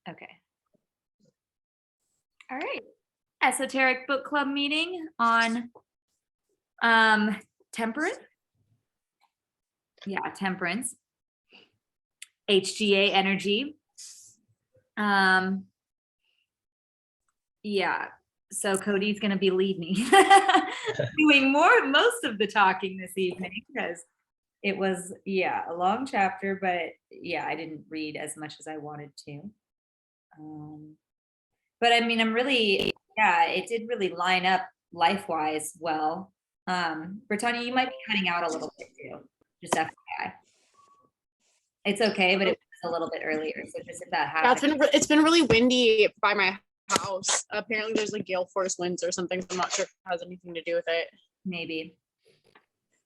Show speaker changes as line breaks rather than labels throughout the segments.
Okay. All right. Esoteric book club meeting on Temperance. Yeah, Temperance. HGA energy. Yeah. So Cody's gonna be leading doing most of the talking this evening because it was a long chapter, but I didn't read as much as I wanted to. But I mean, it did really line up life-wise well. Brittanya, you might be cutting out a little bit too, just FYI. It's okay, but it was a little bit earlier, so just if that happens.
Yeah, it's been really windy by my house. Apparently there's like gale force winds or something, so I'm not sure if it has anything to do with it.
Maybe.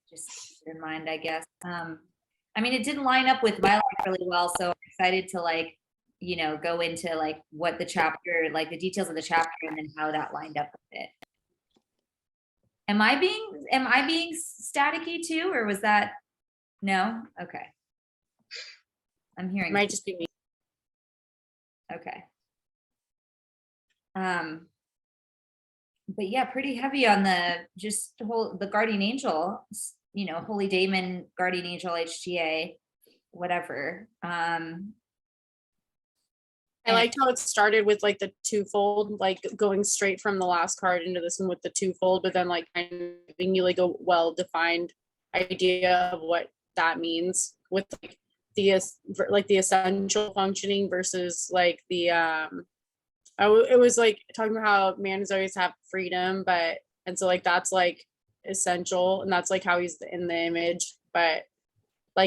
Just keep in mind, I guess. I mean, it didn't line up with my life really well, so I'm excited to go into what the chapter, the details of the chapter and then how that lined up with it. Am I being staticky too, or was that no? Okay. I'm hearing.
It might just be me.
Okay. But yeah, pretty heavy on the guardian angel, holy daemon, guardian angel, HGA, whatever.
I liked how it started with the twofold, going straight from the last card into this one with the twofold, but then kind of giving you a well-defined idea of what that means with the essential functioning versus the it was talking about how man is always have freedom, and so that's essential, and that's how he's in the image, but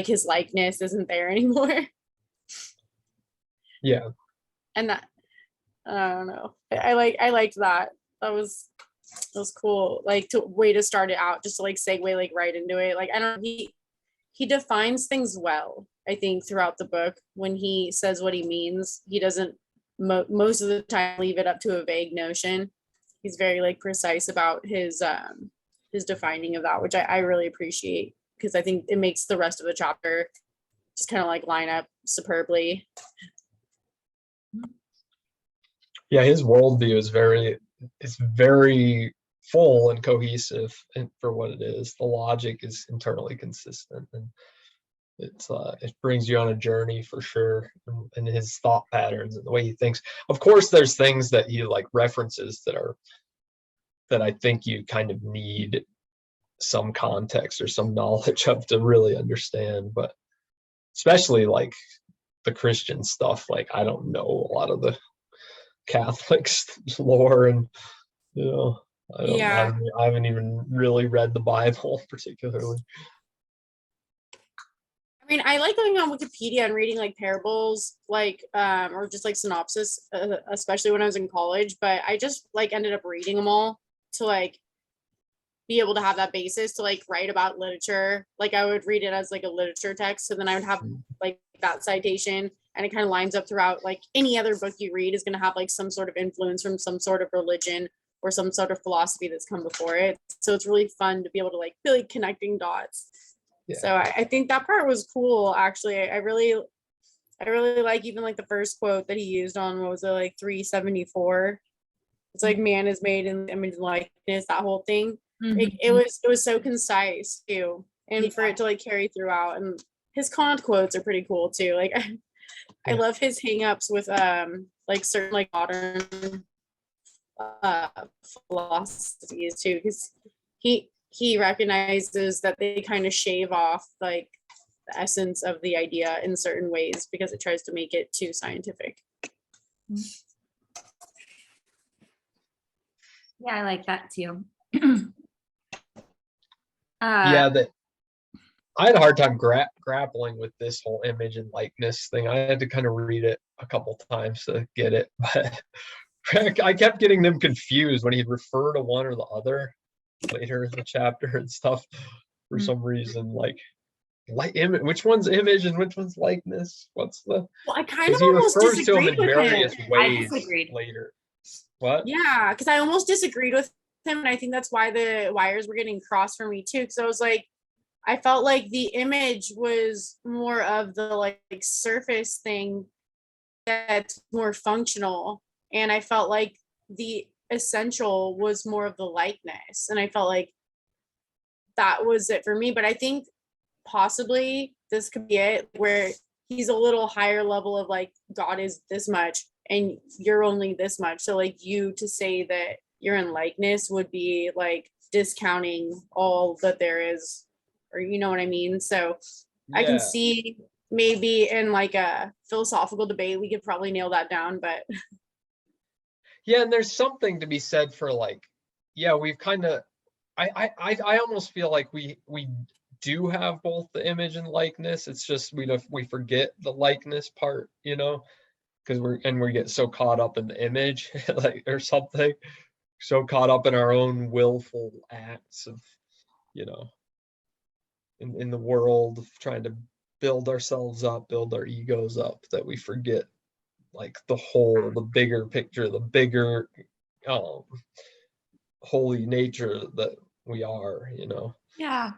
his likeness isn't there anymore.
Yeah.
And that, I don't know. I liked that. That was cool. Way to start it out, just to segue right into it. I don't. He defines things well. I think throughout the book, when he says what he means, he doesn't most of the time leave it up to a vague notion. He's very precise about his defining of that, which I really appreciate, because I think it makes the rest of the chapter just kind of line up superbly.
Yeah, his worldview is very full and cohesive, and for what it is, the logic is internally consistent, and it brings you on a journey for sure, and his thought patterns and the way he thinks. Of course, there's things that he references that I think you kind of need some context or some knowledge of to really understand, but especially the Christian stuff, I don't know a lot of the Catholics lore, and I haven't even really read the Bible particularly.
I mean, I like going on Wikipedia and reading parables, or just synopsis, especially when I was in college, but I just ended up reading them all to be able to have that basis to write about literature. I would read it as a literature text, so then I would have that citation, and it kind of lines up throughout. Any other book you read is going to have some sort of influence from some sort of religion or some sort of philosophy that's come before it. So it's really fun to be able to feel connecting dots. Yeah. So I think that part was cool, actually. I really like even the first quote that he used on, what was it, 374. It's man is made in the image and likeness, that whole thing. Mm-hmm. It was so concise too, and for it to carry throughout. And his Kant quotes are pretty cool too. I love his hang-ups with certain modern philosophies too, because he recognizes that they kind of shave off the essence of the idea in certain ways because it tries to make it too scientific.
Yeah, I like that too.
I had a hard time grappling with this whole image and likeness thing. I had to kind of read it a couple times to get it, but I kept getting them confused when he'd refer to one or the other later in the chapter and stuff for some reason. Which one's image and which one's likeness? What's the?
Well, I kind of almost disagreed with
various
him.
ways later. What?
Yeah, because I almost disagreed with him, and I think that's why the wires were getting crossed for me too. Because I was I felt the image was more of the surface thing, that's more functional. And I felt like the essential was more of the likeness. And I felt like that was it for me. But I think possibly this could be it, where he's a little higher level of like, God is this much and you're only this much. So like, you to say that you're in likeness would be like discounting all that there is, or you know what I mean? So I can
Yeah.
see maybe in like a philosophical debate, we could probably nail that down, but
Yeah, and there's something to be said for like, yeah, we've kind of, I almost feel like we do have both the image and likeness. It's just we forget the likeness part, you know, because we get so caught up in the image, like or something, so caught up in our own willful acts of, you know, in the world of trying to build ourselves up, build our egos up, that we forget like the whole, the bigger picture, the bigger um holy nature that we are, you know.
Yeah.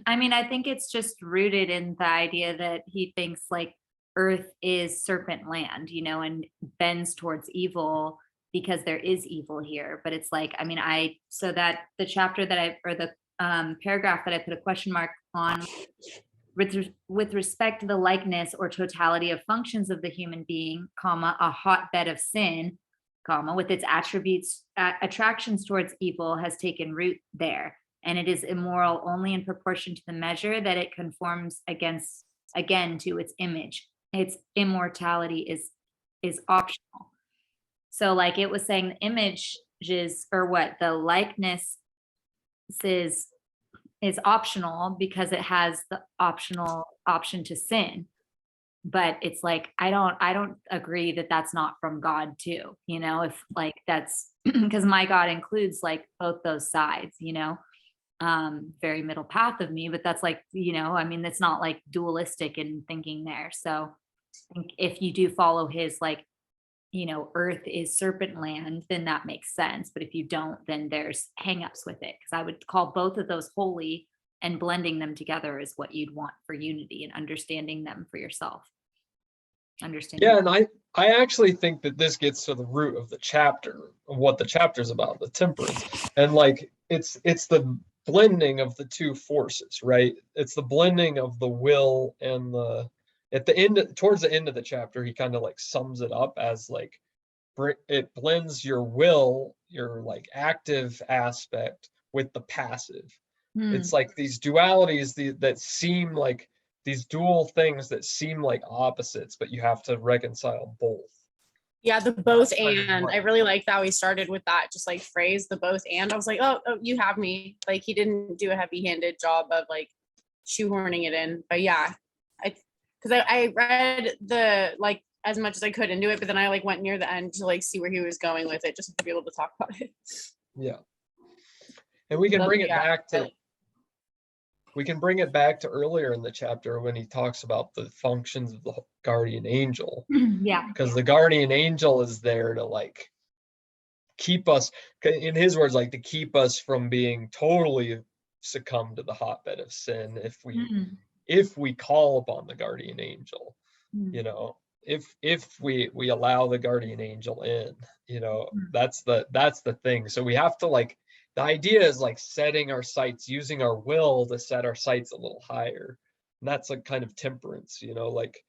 I mean, I think it's just rooted in the idea that he thinks like Earth is serpent land, you know, and bends towards evil because there is evil here. But it's like, I mean, so that the chapter that or the paragraph that I put a question mark on with respect to the likeness or totality of functions of the human being, comma, a hotbed of sin, comma, with its attributes, attractions towards evil has taken root there. And it is immoral only in proportion to the measure that it conforms again to its image. Its immortality is optional. So like it was saying the images, or what, the likeness is optional because it has the option to sin. But it's like I don't agree that that's not from God too, you know, if like that's because my God includes like both those sides, you know. Very middle path of me, but that's like, you know, I mean, it's not like dualistic in thinking there. So I think if you do follow his like, you know, Earth is serpent land, then that makes sense. But if you don't, then there's hangups with it. Because I would call both of those holy, and blending them together is what you'd want for unity and understanding them for yourself. Understanding.
Yeah, and I actually think that this gets to the root of the chapter, of what the chapter's about, the temperance. And like it's the blending of the two forces, right? It's the blending of the will and the, at the end, towards the end of the chapter, he kind of like sums it up as like it blends your will, your like active aspect, with the passive.
Hmm.
It's like these dualities that seem like these dual things that seem like opposites, but you have to reconcile both.
yeah, the both
That's kind of
and
what-
I really like that we started with that, just like phrase, the both and. I was like, oh, you have me. Like he didn't do a heavy-handed job of like shoehorning it in. But yeah, I read the like as much as I could into it, but then I like went near the end to like see where he was going with it, just to be able to talk about it.
Yeah. And we can bring it back to earlier in the chapter when he talks about the functions of the guardian angel,
Yeah.
because the guardian angel is there to like keep us, in his words, like to keep us from being totally succumb to the hotbed of sin if we call upon the guardian angel, you know, if we allow the guardian angel in, you know, that's the thing. So we have to like, the idea is like setting our sights, using our will to set our sights a little higher. And that's like kind of temperance, you know, like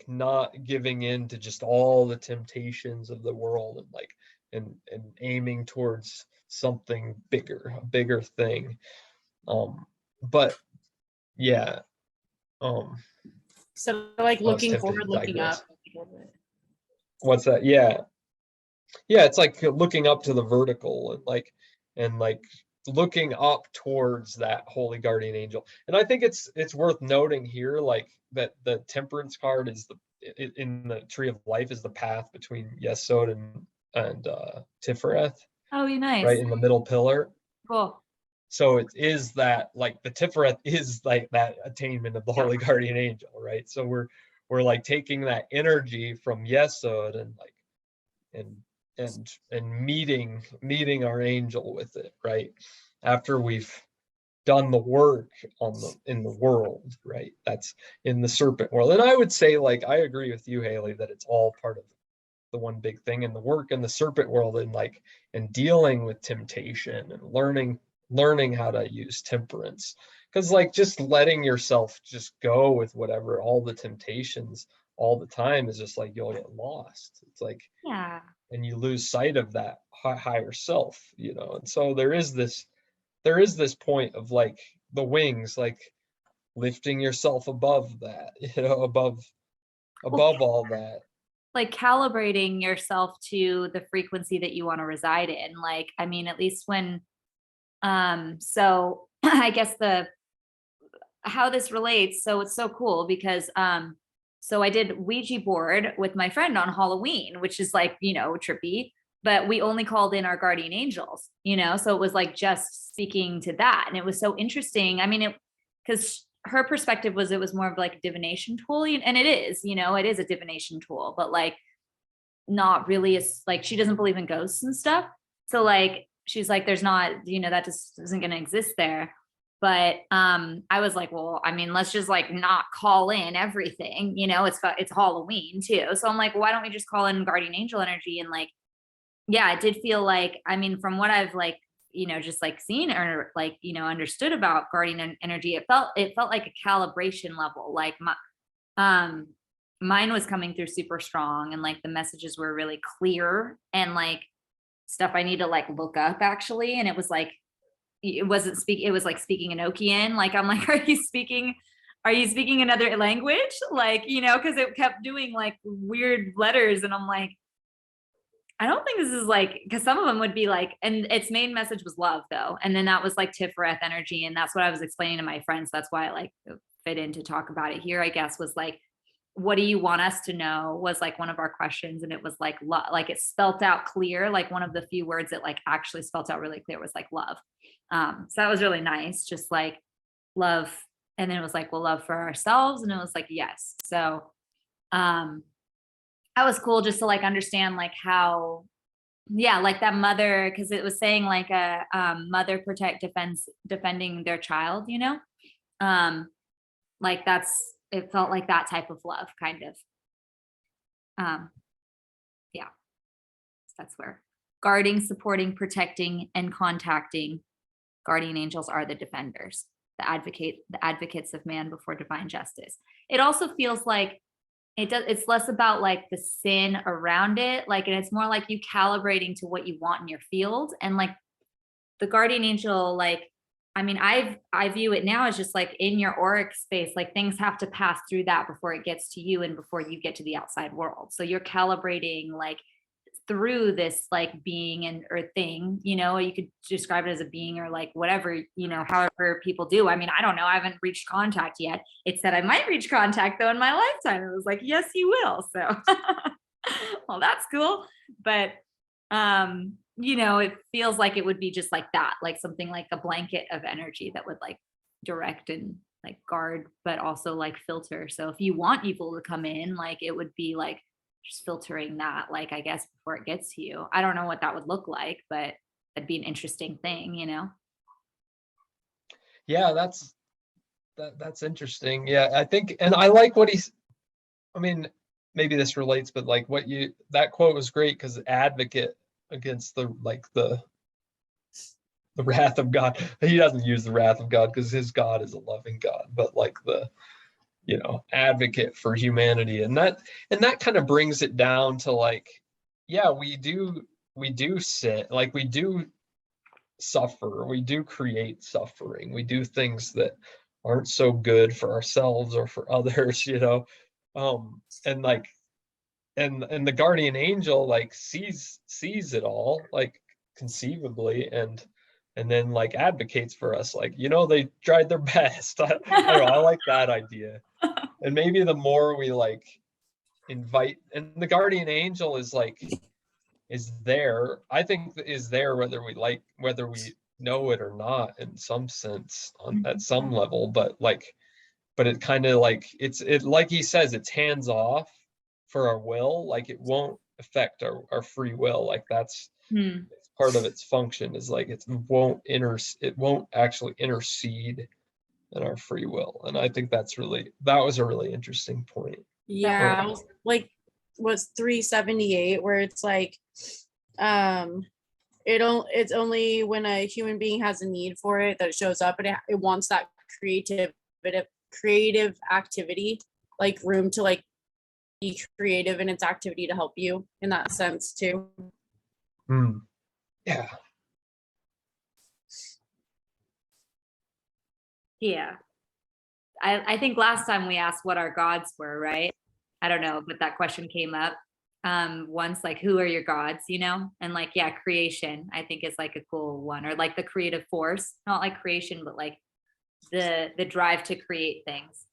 not giving in to just all the temptations of the world, and like and aiming towards something bigger, a bigger thing. But yeah,
So like
I was
looking
tempted
forward,
to
looking
digress.
up.
What's that? Yeah, it's like looking up to the vertical, and like looking up towards that holy guardian angel. And I think it's worth noting here, like that the temperance card is in the tree of life is the path between Yesod and Tifereth,
Oh, nice.
right in the middle pillar.
Cool.
So it is that like the Tifereth is like that attainment of the holy guardian angel, right? So we're like taking that energy from Yesod and like and meeting our angel with it, right? After we've done the work in the world, right? That's in the serpent world. And I would say, like, I agree with you, Haley, that it's all part of the one big thing in the work in the serpent world, and like, and dealing with temptation and learning how to use temperance. Because like just letting yourself just go with whatever, all the temptations all the time, is just like, you'll get lost. It's like,
Yeah.
and you lose sight of that higher self, you know. And so there is this point of like the wings, like lifting yourself above that, you know, above all that.
Like calibrating yourself to the frequency that you want to reside in. Like, I mean, at least when, so I guess how this relates. So it's so cool because, so I did Ouija board with my friend on Halloween, which is like, you know, trippy, but we only called in our guardian angels, you know? So it was like just speaking to that. And it was so interesting. I mean, because her perspective was, it was more of like a divination tool, and it is, you know, it is a divination tool, but like not really, like she doesn't believe in ghosts and stuff. So like, she's like, there's not, you know, that just isn't going to exist there. But I was like, well, I mean, let's just like not call in everything, you know, it's Halloween too. So I'm like, why don't we just call in guardian angel energy? And like, yeah, it did feel like, I mean, from what I've like, you know, just like seen or like, you know, understood about guardian energy, it felt like a calibration level. Like mine was coming through super strong, and like the messages were really clear, and like stuff I need to like look up actually. And it was like, it wasn't it was like speaking Enochian. Like, I'm like, are you speaking another language? Like, you know, cause it kept doing like weird letters. And I'm like, I don't think this is like, because some of them would be like, and its main message was love though. And then that was like Tiferet energy. And that's what I was explaining to my friends. That's why I like fit in to talk about it here, I guess, was like, what do you want us to know, was like one of our questions. And it was like, like it spelt out clear. Like one of the few words that like actually spelt out really clear was like love. So that was really nice. Just like love. And then it was like, well, love for ourselves. And it was like, yes. So, that was cool just to like understand like how, yeah, like that mother, because it was saying like a mother defending their child, you know, like it felt like that type of love kind of. Yeah, so that's where guarding, supporting, protecting, and contacting guardian angels are the defenders, the advocates of man before divine justice. It also feels like it's less about like the sin around it, like, and it's more like you calibrating to what you want in your field. And like the guardian angel, like, I mean, I view it now as just like in your auric space, like things have to pass through that before it gets to you and before you get to the outside world. So you're calibrating like through this like being or thing, you know, you could describe it as a being or like whatever, you know, however people do. I mean, I don't know. I haven't reached contact yet. It said I might reach contact though in my lifetime. It was like, yes, you will. So, well, that's cool. But, you know, it feels like it would be just like that, like something like a blanket of energy that would like direct and like guard, but also like filter. So if you want evil to come in, like it would be like just filtering that, like, I guess before it gets to you. I don't know what that would look like, but that'd be an interesting thing, you know?
Yeah, that's interesting. Yeah, I think, and I like what I mean, maybe this relates, but like that quote was great, because advocate against the wrath of God. He doesn't use the wrath of God because his God is a loving God, but like the, you know, advocate for humanity. And that kind of brings it down to like, yeah, we do sin, like we do suffer, we do create suffering, we do things that aren't so good for ourselves or for others, you know. And like, and the guardian angel like sees it all, like conceivably, and then like advocates for us, like, you know, they tried their best. I don't know, I like that idea. And maybe the more we like invite, and the guardian angel is like, is there, I think is there whether we know it or not, in some sense, at some level. But like, but it kind of like, it like he says, it's hands off for our will, like it won't affect our free will. Like that's
Hmm.
part of its function is like it won't actually intercede in our free will. And I think that was a really interesting point.
Yeah, I was like was 378 where it's like it's only when a human being has a need for it that it shows up, and it wants that creative activity, like room to like be creative in its activity to help you in that sense too.
Yeah.
Yeah. I think last time we asked what our gods were, right? I don't know, but that question came up once, like, who are your gods, you know? And like, yeah, creation, I think is like a cool one, or like the creative force, not like creation, but like the drive to create things.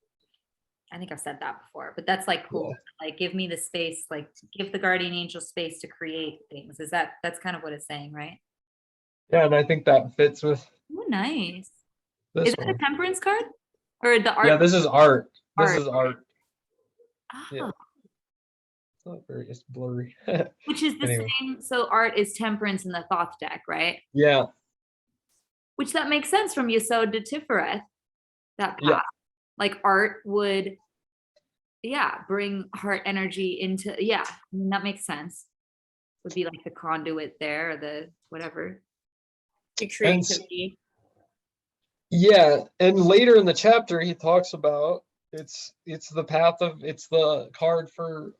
I think I've said that before, but that's like cool.
Yeah.
Like, give me the space, like give the guardian angel space to create things. That's kind of what it's saying, right?
Yeah, and I think that fits with
Oh, nice.
this
Is that
one.
the temperance card or the art?
Yeah, this is art. This
Art.
is art.
Oh,
Yeah. It's blurry.
which is the
Anyway.
same. So art is temperance in the Thoth deck, right?
Yeah.
Which that makes sense from Yesod to Tiferet, that path.
Yeah.
Like art would, yeah, bring heart energy into, yeah, I mean, that makes sense. Would be like the conduit there, or the whatever.
The creativity.
Yeah, and later in the chapter he talks about it's the card for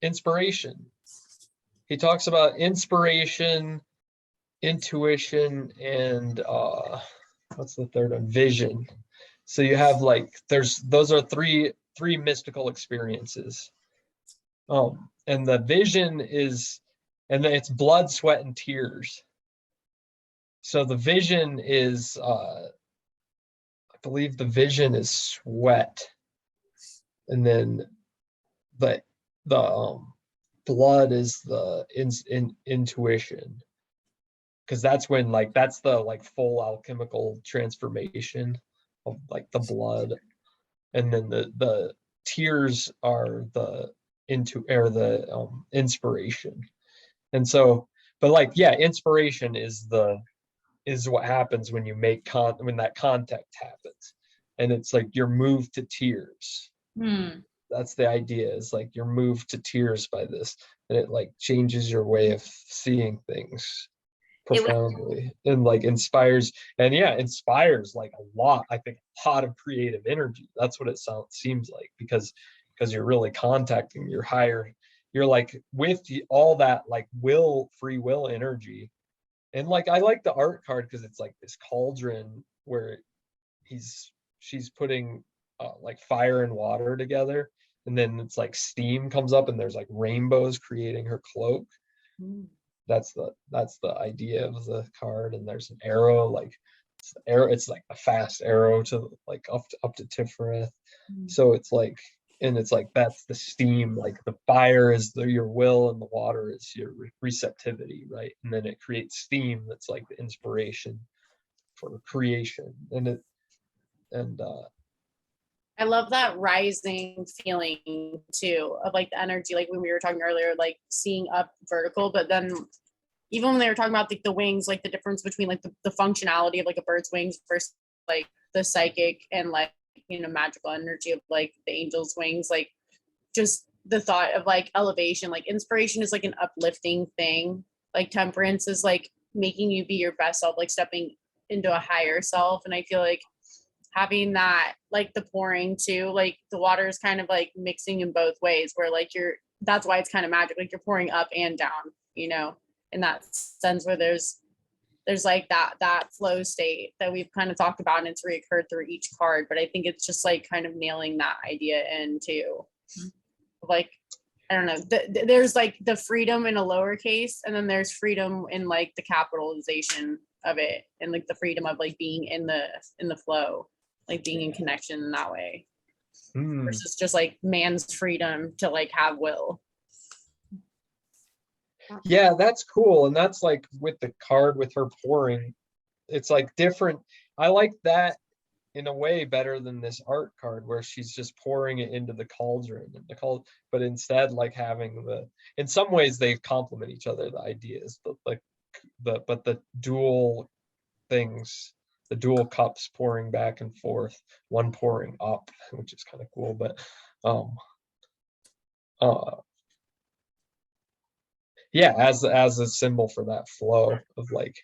inspiration. He talks about inspiration, intuition, and what's the third one? Vision. So you have like those are three mystical experiences. And the vision is, and it's blood, sweat, and tears. So the vision is I believe the vision is sweat, and then the blood is the intuition, because that's when that's the full alchemical transformation of like the blood, and then the tears are the inspiration. And so, but inspiration is what happens when you when that contact happens, and it's like you're moved to tears. That's the idea, is like you're moved to tears by this, and it like changes your way of seeing things profoundly, and like inspires like a lot, I think, a lot of creative energy. That's what it seems like, because you're really contacting your higher, you're like with all that like free will energy. And like I like the art card because it's like this cauldron where she's putting like fire and water together, and then it's like steam comes up and there's like rainbows creating her cloak. That's the idea of the card. And there's an arrow, like it's like a fast arrow to like up to Tiferet. So it's like, and it's like that's the steam, like the fire is your will and the water is your receptivity, right? And then it creates steam that's like the inspiration for creation. And
I love that rising feeling too, of like the energy, like when we were talking earlier, like seeing up vertical, but then even when they were talking about like the wings, like the difference between like the functionality of like a bird's wings versus like the psychic and like, you know, magical energy of like the angel's wings, like just the thought of like elevation, like inspiration is like an uplifting thing, like temperance is like making you be your best self, like stepping into a higher self. And I feel like having that, like the pouring too, like the water is kind of like mixing in both ways, where like that's why it's kind of magic, like you're pouring up and down, you know, in that sense, where there's like that flow state that we've kind of talked about, and it's reoccurred through each card. But I think it's just like kind of nailing that idea in too. Like, I don't know, there's like the freedom in a lowercase, and then there's freedom in like the capitalization of it, and like the freedom of like being in the flow, like being in connection in that way, versus just like man's freedom to like have will.
Yeah, that's cool. And that's like with the card with her pouring, it's like different. I like that in a way better than this art card where she's just pouring it into the cauldron and but instead like having in some ways they complement each other, the ideas, but like the dual things, the dual cups pouring back and forth, one pouring up, which is kind of cool. But yeah, as a symbol for that flow of like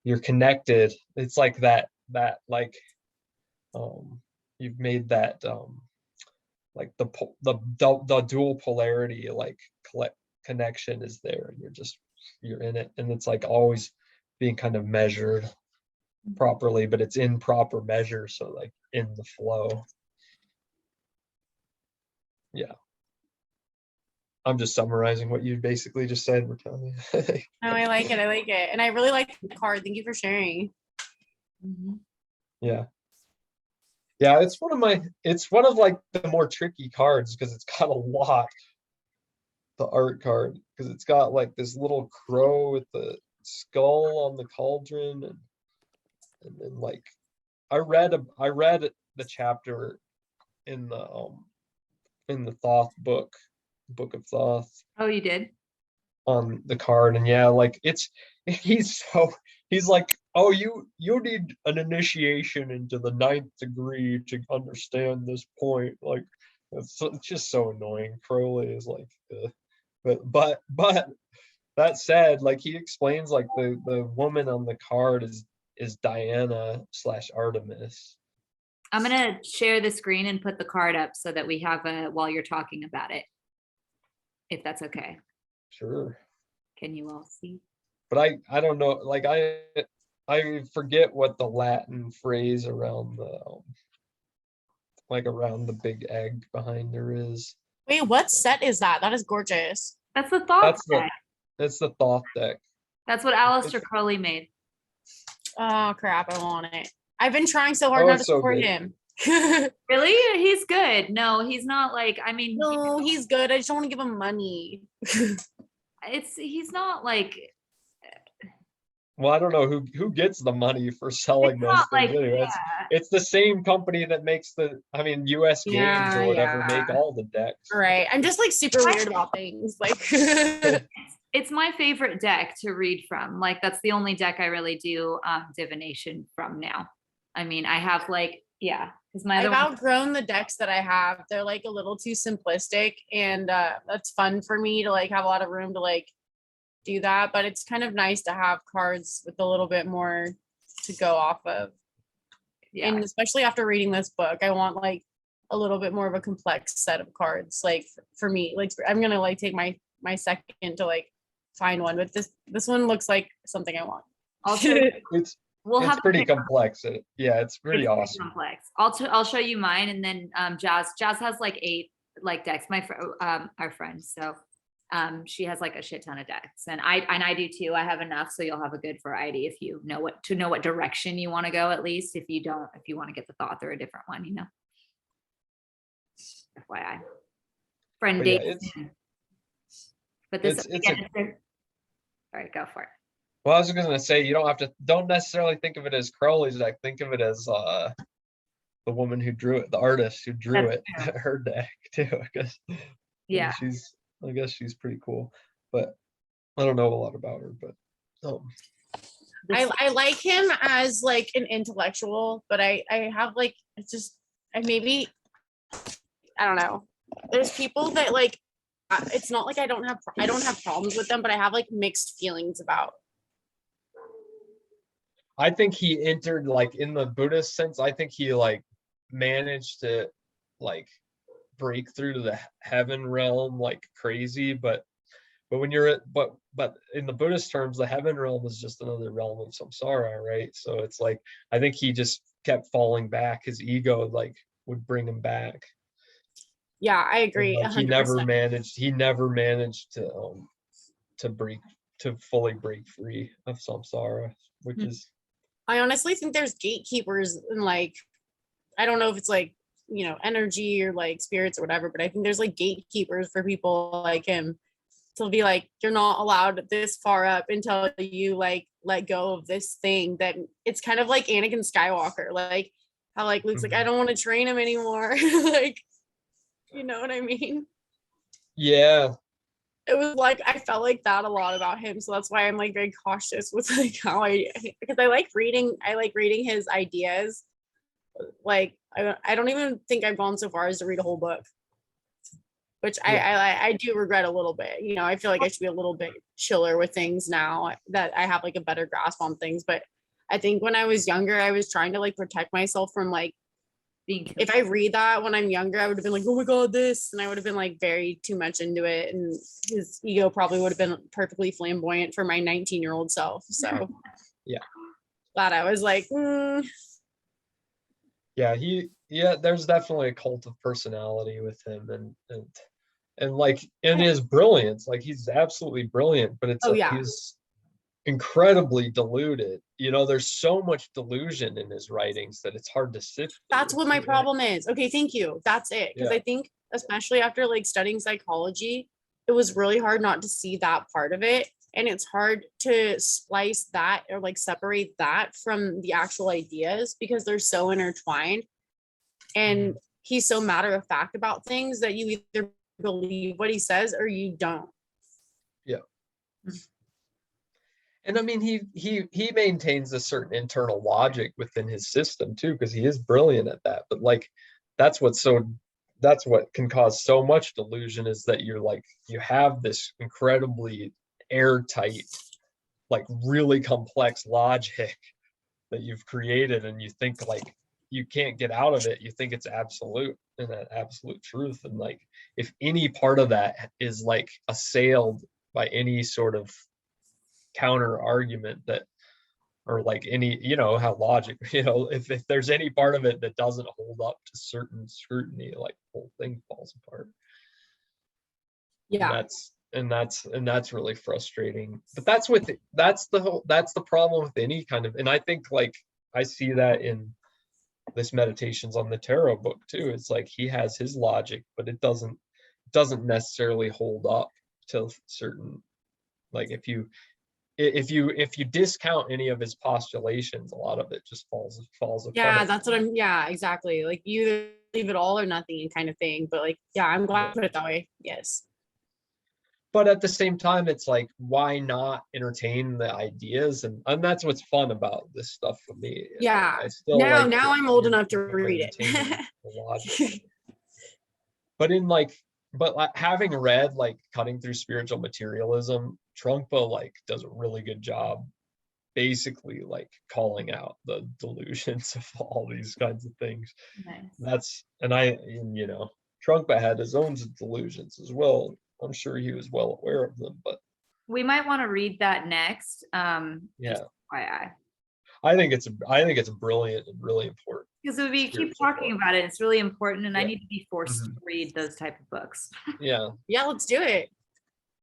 you're connected. It's like that like you've made that like the dual polarity like connection is there, and you're in it, and it's like always being kind of measured properly, but it's in proper measure, so like in the flow. Yeah, I'm just summarizing what you basically just said. We're telling you.
No, I like it. I like it. And I really like the card. Thank you for sharing.
Yeah. Yeah, it's one of like the more tricky cards because it's got a lot, the art card, because it's got like this little crow with the skull on the cauldron, and then like I read the chapter in the Thoth book of Thoth
Oh, you did?
on the card, and yeah, like he's like, oh, you need an initiation into the 9th degree to understand this point. Like it's just so annoying. Crowley is like but that said, like he explains like the woman on the card is Diana / Artemis.
I'm gonna share the screen and put the card up so that we have a while you're talking about it, if that's okay.
Sure.
Can you all see?
But I don't know, like I forget what the Latin phrase around around the big egg behind her is.
Wait, what set is that? That is gorgeous.
That's the thought deck.
That's the Thoth deck.
That's what Aleister Crowley made.
Oh crap, I want it. I've been trying so hard not to support him.
Really? He's good. No, he's not like, I mean,
No, he's good. I just don't want to give him money.
he's not like,
well, I don't know who gets the money for selling those things anyway.
yeah.
It's the same company that makes US Games or whatever make all the decks.
Right. I'm just like super weird about things. Like
it's my favorite deck to read from. Like that's the only deck I really do divination from now. I mean, I have like, yeah, because
I've outgrown the decks that I have. They're like a little too simplistic, and that's fun for me to like have a lot of room to like do that, but it's kind of nice to have cards with a little bit more to go off of. Yeah. And especially after reading this book, I want like a little bit more of a complex set of cards. Like for me, like I'm gonna like take my second to like find one, but this one looks like something I want.
Also,
it's pretty complex. Yeah, it's pretty awesome.
Complex. I'll show you mine, and then Jazz has like 8 like decks. Our friend, so she has like a shit ton of decks, and I do too. I have enough, so you'll have a good variety if you know what direction you want to go. At least if you want to get the Thoth or a different one, you know. FYI, friend Dave. But this all right, go for it.
Well, I was going to say you don't necessarily think of it as Crowley's deck. Think of it as the woman who drew it, the artist who drew her deck too. I guess.
Yeah.
I guess she's pretty cool, but I don't know a lot about her. But
I like him as like an intellectual, but I have like it's just I don't know. There's people that like it's not like I don't have problems with them, but I have like mixed feelings about.
I think he entered like in the Buddhist sense. I think he like managed to like break through to the heaven realm like crazy, but when you're but in the Buddhist terms, the heaven realm is just another realm of samsara, right? So it's like I think he just kept falling back. His ego like would bring him back.
Yeah, I agree.
Like, he never managed to fully break free of samsara, which is.
I honestly think there's gatekeepers and like I don't know if it's like energy or like spirits or whatever, but I think there's like gatekeepers for people like him to be like you're not allowed this far up until you like let go of this thing. That it's kind of like Anakin Skywalker, like how like Luke's like I don't want to train him anymore. Like you know what I mean?
Yeah.
it was like I felt like that a lot about him, so that's why I'm like very cautious with like how because I like reading his ideas. Like I don't even think I've gone so far as to read a whole book, which I do regret a little bit. You know, I feel like I should be a little bit chiller with things now that I have like a better grasp on things. But I think when I was younger, I was trying to like protect myself from like, if I read that when I'm younger, I would have been like, oh my God, this. And I would have been like very too much into it. And his ego probably would have been perfectly flamboyant for my 19-year-old self. So
Yeah.
glad I was like,
Yeah, there's definitely a cult of personality with him, and like in his brilliance, like he's absolutely brilliant, but
oh yeah.
he's incredibly deluded. You know, there's so much delusion in his writings that it's hard to sift
That's
through,
what my
right?
problem is. Okay, thank you. That's it. Because
Yeah.
I think, especially after like studying psychology, it was really hard not to see that part of it. And it's hard to splice that or like separate that from the actual ideas because they're so intertwined. And he's so matter of fact about things that you either believe what he says or you don't.
Yeah. And I mean, he maintains a certain internal logic within his system too, because he is brilliant at that. But like, that's what can cause so much delusion, is that you're like, you have this incredibly airtight, like really complex logic that you've created, and you think like you can't get out of it. You think it's absolute and that absolute truth. And like, if any part of that is like assailed by any sort of counter argument that, or like any, you know, how logic, you know, if there's any part of it that doesn't hold up to certain scrutiny, like the whole thing falls apart.
Yeah.
And that's really frustrating. But that's the problem with any kind of, and I think like I see that in this Meditations on the Tarot book too. It's like he has his logic, but it doesn't necessarily hold up to certain, like if you discount any of his postulations, a lot of it just falls apart.
Yeah, that's what yeah, exactly. Like you either leave it all or nothing kind of thing. But like, yeah, I'm glad to put it that way. Yes.
But at the same time, it's like, why not entertain the ideas? And that's what's fun about this stuff for me.
Yeah.
I still
now
like
I'm old enough to read it.
the logic. But having read like Cutting Through Spiritual Materialism, Trungpa like does a really good job basically like calling out the delusions of all these kinds of things.
Nice.
And you know, Trungpa had his own delusions as well. I'm sure he was well aware of them, but
We might want to read that next.
yeah,
Just FYI.
I think it's brilliant and really important.
Because we keep talking about it, it's really important, and I need to be forced to
Mhm.
read those type of books.
Yeah.
Yeah, let's do it.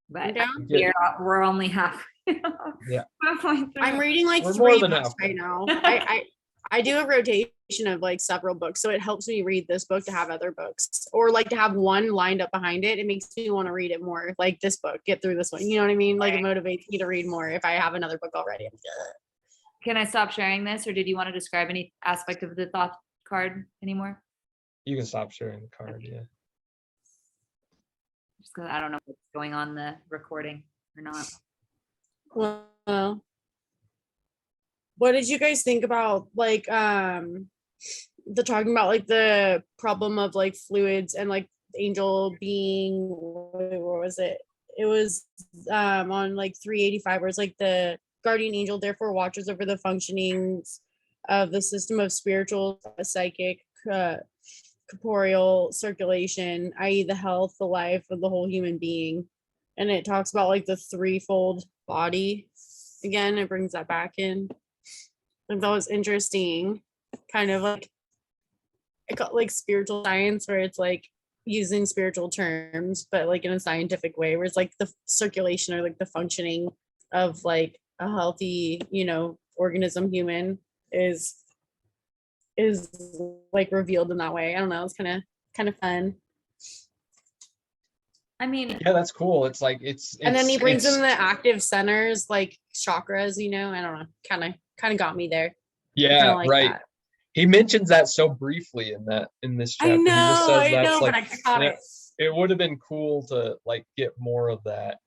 But
down?
we're only half.
Yeah.
I'm reading like
We're
3
more than
books
halfway.
right now. I do a rotation of like several books, so it helps me read this book to have other books, or like to have one lined up behind it. It makes me want to read it more. Like this book, get through this one. You know what I mean? Like it motivates me to read more if I have another book already.
Can I stop sharing this, or did you want to describe any aspect of the thought card anymore?
You can stop sharing the card. Yeah.
Just because I don't know what's going on the recording or not.
Well, what did you guys think about like the talking about like the problem of like fluids and like angel being, what was it? It was on like 385, where it's like the guardian angel therefore watches over the functionings of the system of spiritual, psychic, corporeal circulation, i.e. the health, the life of the whole human being. And it talks about like the threefold body. Again, it brings that back in. Like that was interesting. Kind of like, I got like spiritual science, where it's like using spiritual terms, but like in a scientific way, where it's like the circulation or like the functioning of like a healthy, you know, organism, human is like revealed in that way. I don't know. It's kind of fun.
I mean,
yeah, that's cool. It's like
and then he brings in the active centers, like chakras. You know, I don't know. Kind of got me there.
Yeah,
like
right.
That.
He mentions that so briefly in this chapter.
I know,
He just says
but I
like,
caught it.
it would have been cool to like get more of that.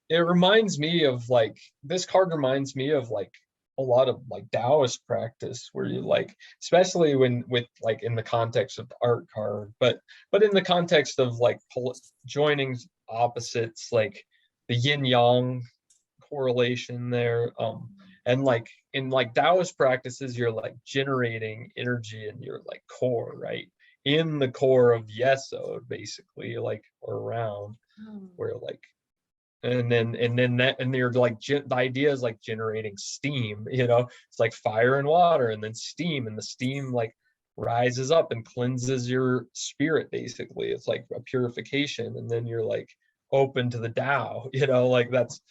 It reminds me of like, this card reminds me of like a lot of like Taoist practice where you like, especially when with like in the context of the art card, but in the context of like joining opposites, like the yin yang correlation there. And like in like Taoist practices, you're like generating energy in your like core, right? In the core of Yesod, basically, like or around where like, and then that, and they're like the idea is like generating steam, it's like fire and water and then steam, and the steam like rises up and cleanses your spirit, basically. It's like a purification, and then you're like open to the Tao, like that's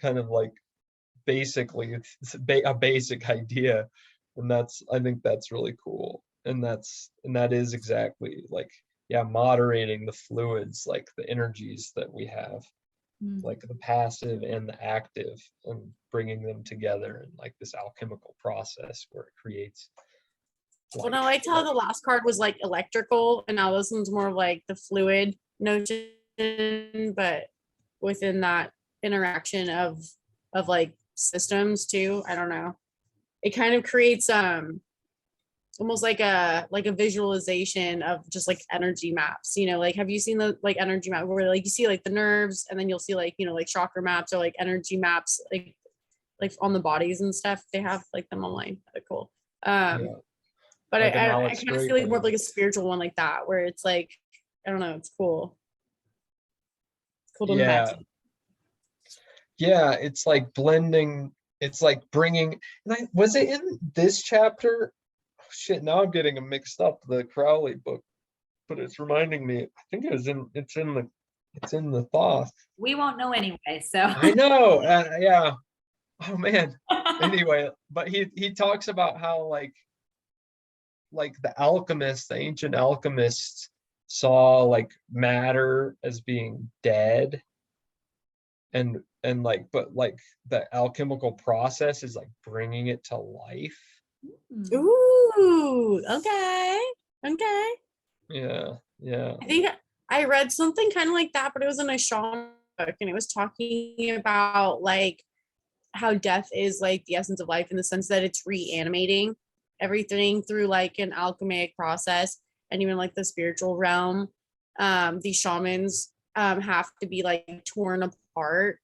kind of like basically it's a basic idea. And I think that's really cool. And that is exactly like, yeah, moderating the fluids, like the energies that we have, like the passive and the active, and bringing them together in like this alchemical process where it creates
Well, I liked how the last card was like electrical, and now this one's more of like the fluid notion, but within that interaction of like systems too. I don't know. It kind of creates almost like a visualization of just like energy maps, like have you seen the like energy map where like you see like the nerves, and then you'll see like like chakra maps or like energy maps like on the bodies and stuff. They have like them online. They're cool.
yeah.
But
Like
I kind of feel like more of like a spiritual one like that, where it's like, I don't know, it's cool. It's cool to imagine.
Yeah, it's like blending, it's like bringing, and was it in this chapter? Oh, shit, now I'm getting them mixed up, the Crowley book, but it's reminding me, I think it's in the Thoth.
We won't know anyway, so.
I know, yeah. Oh man. Anyway, but he talks about how like the ancient alchemists saw like matter as being dead, and like, but like the alchemical process is like bringing it to life.
Ooh, okay.
Yeah.
I think I read something kind of like that, but it was in a shaman book, and it was talking about like how death is like the essence of life, in the sense that it's reanimating everything through like an alchemic process. And even like the spiritual realm, these shamans have to be like torn apart.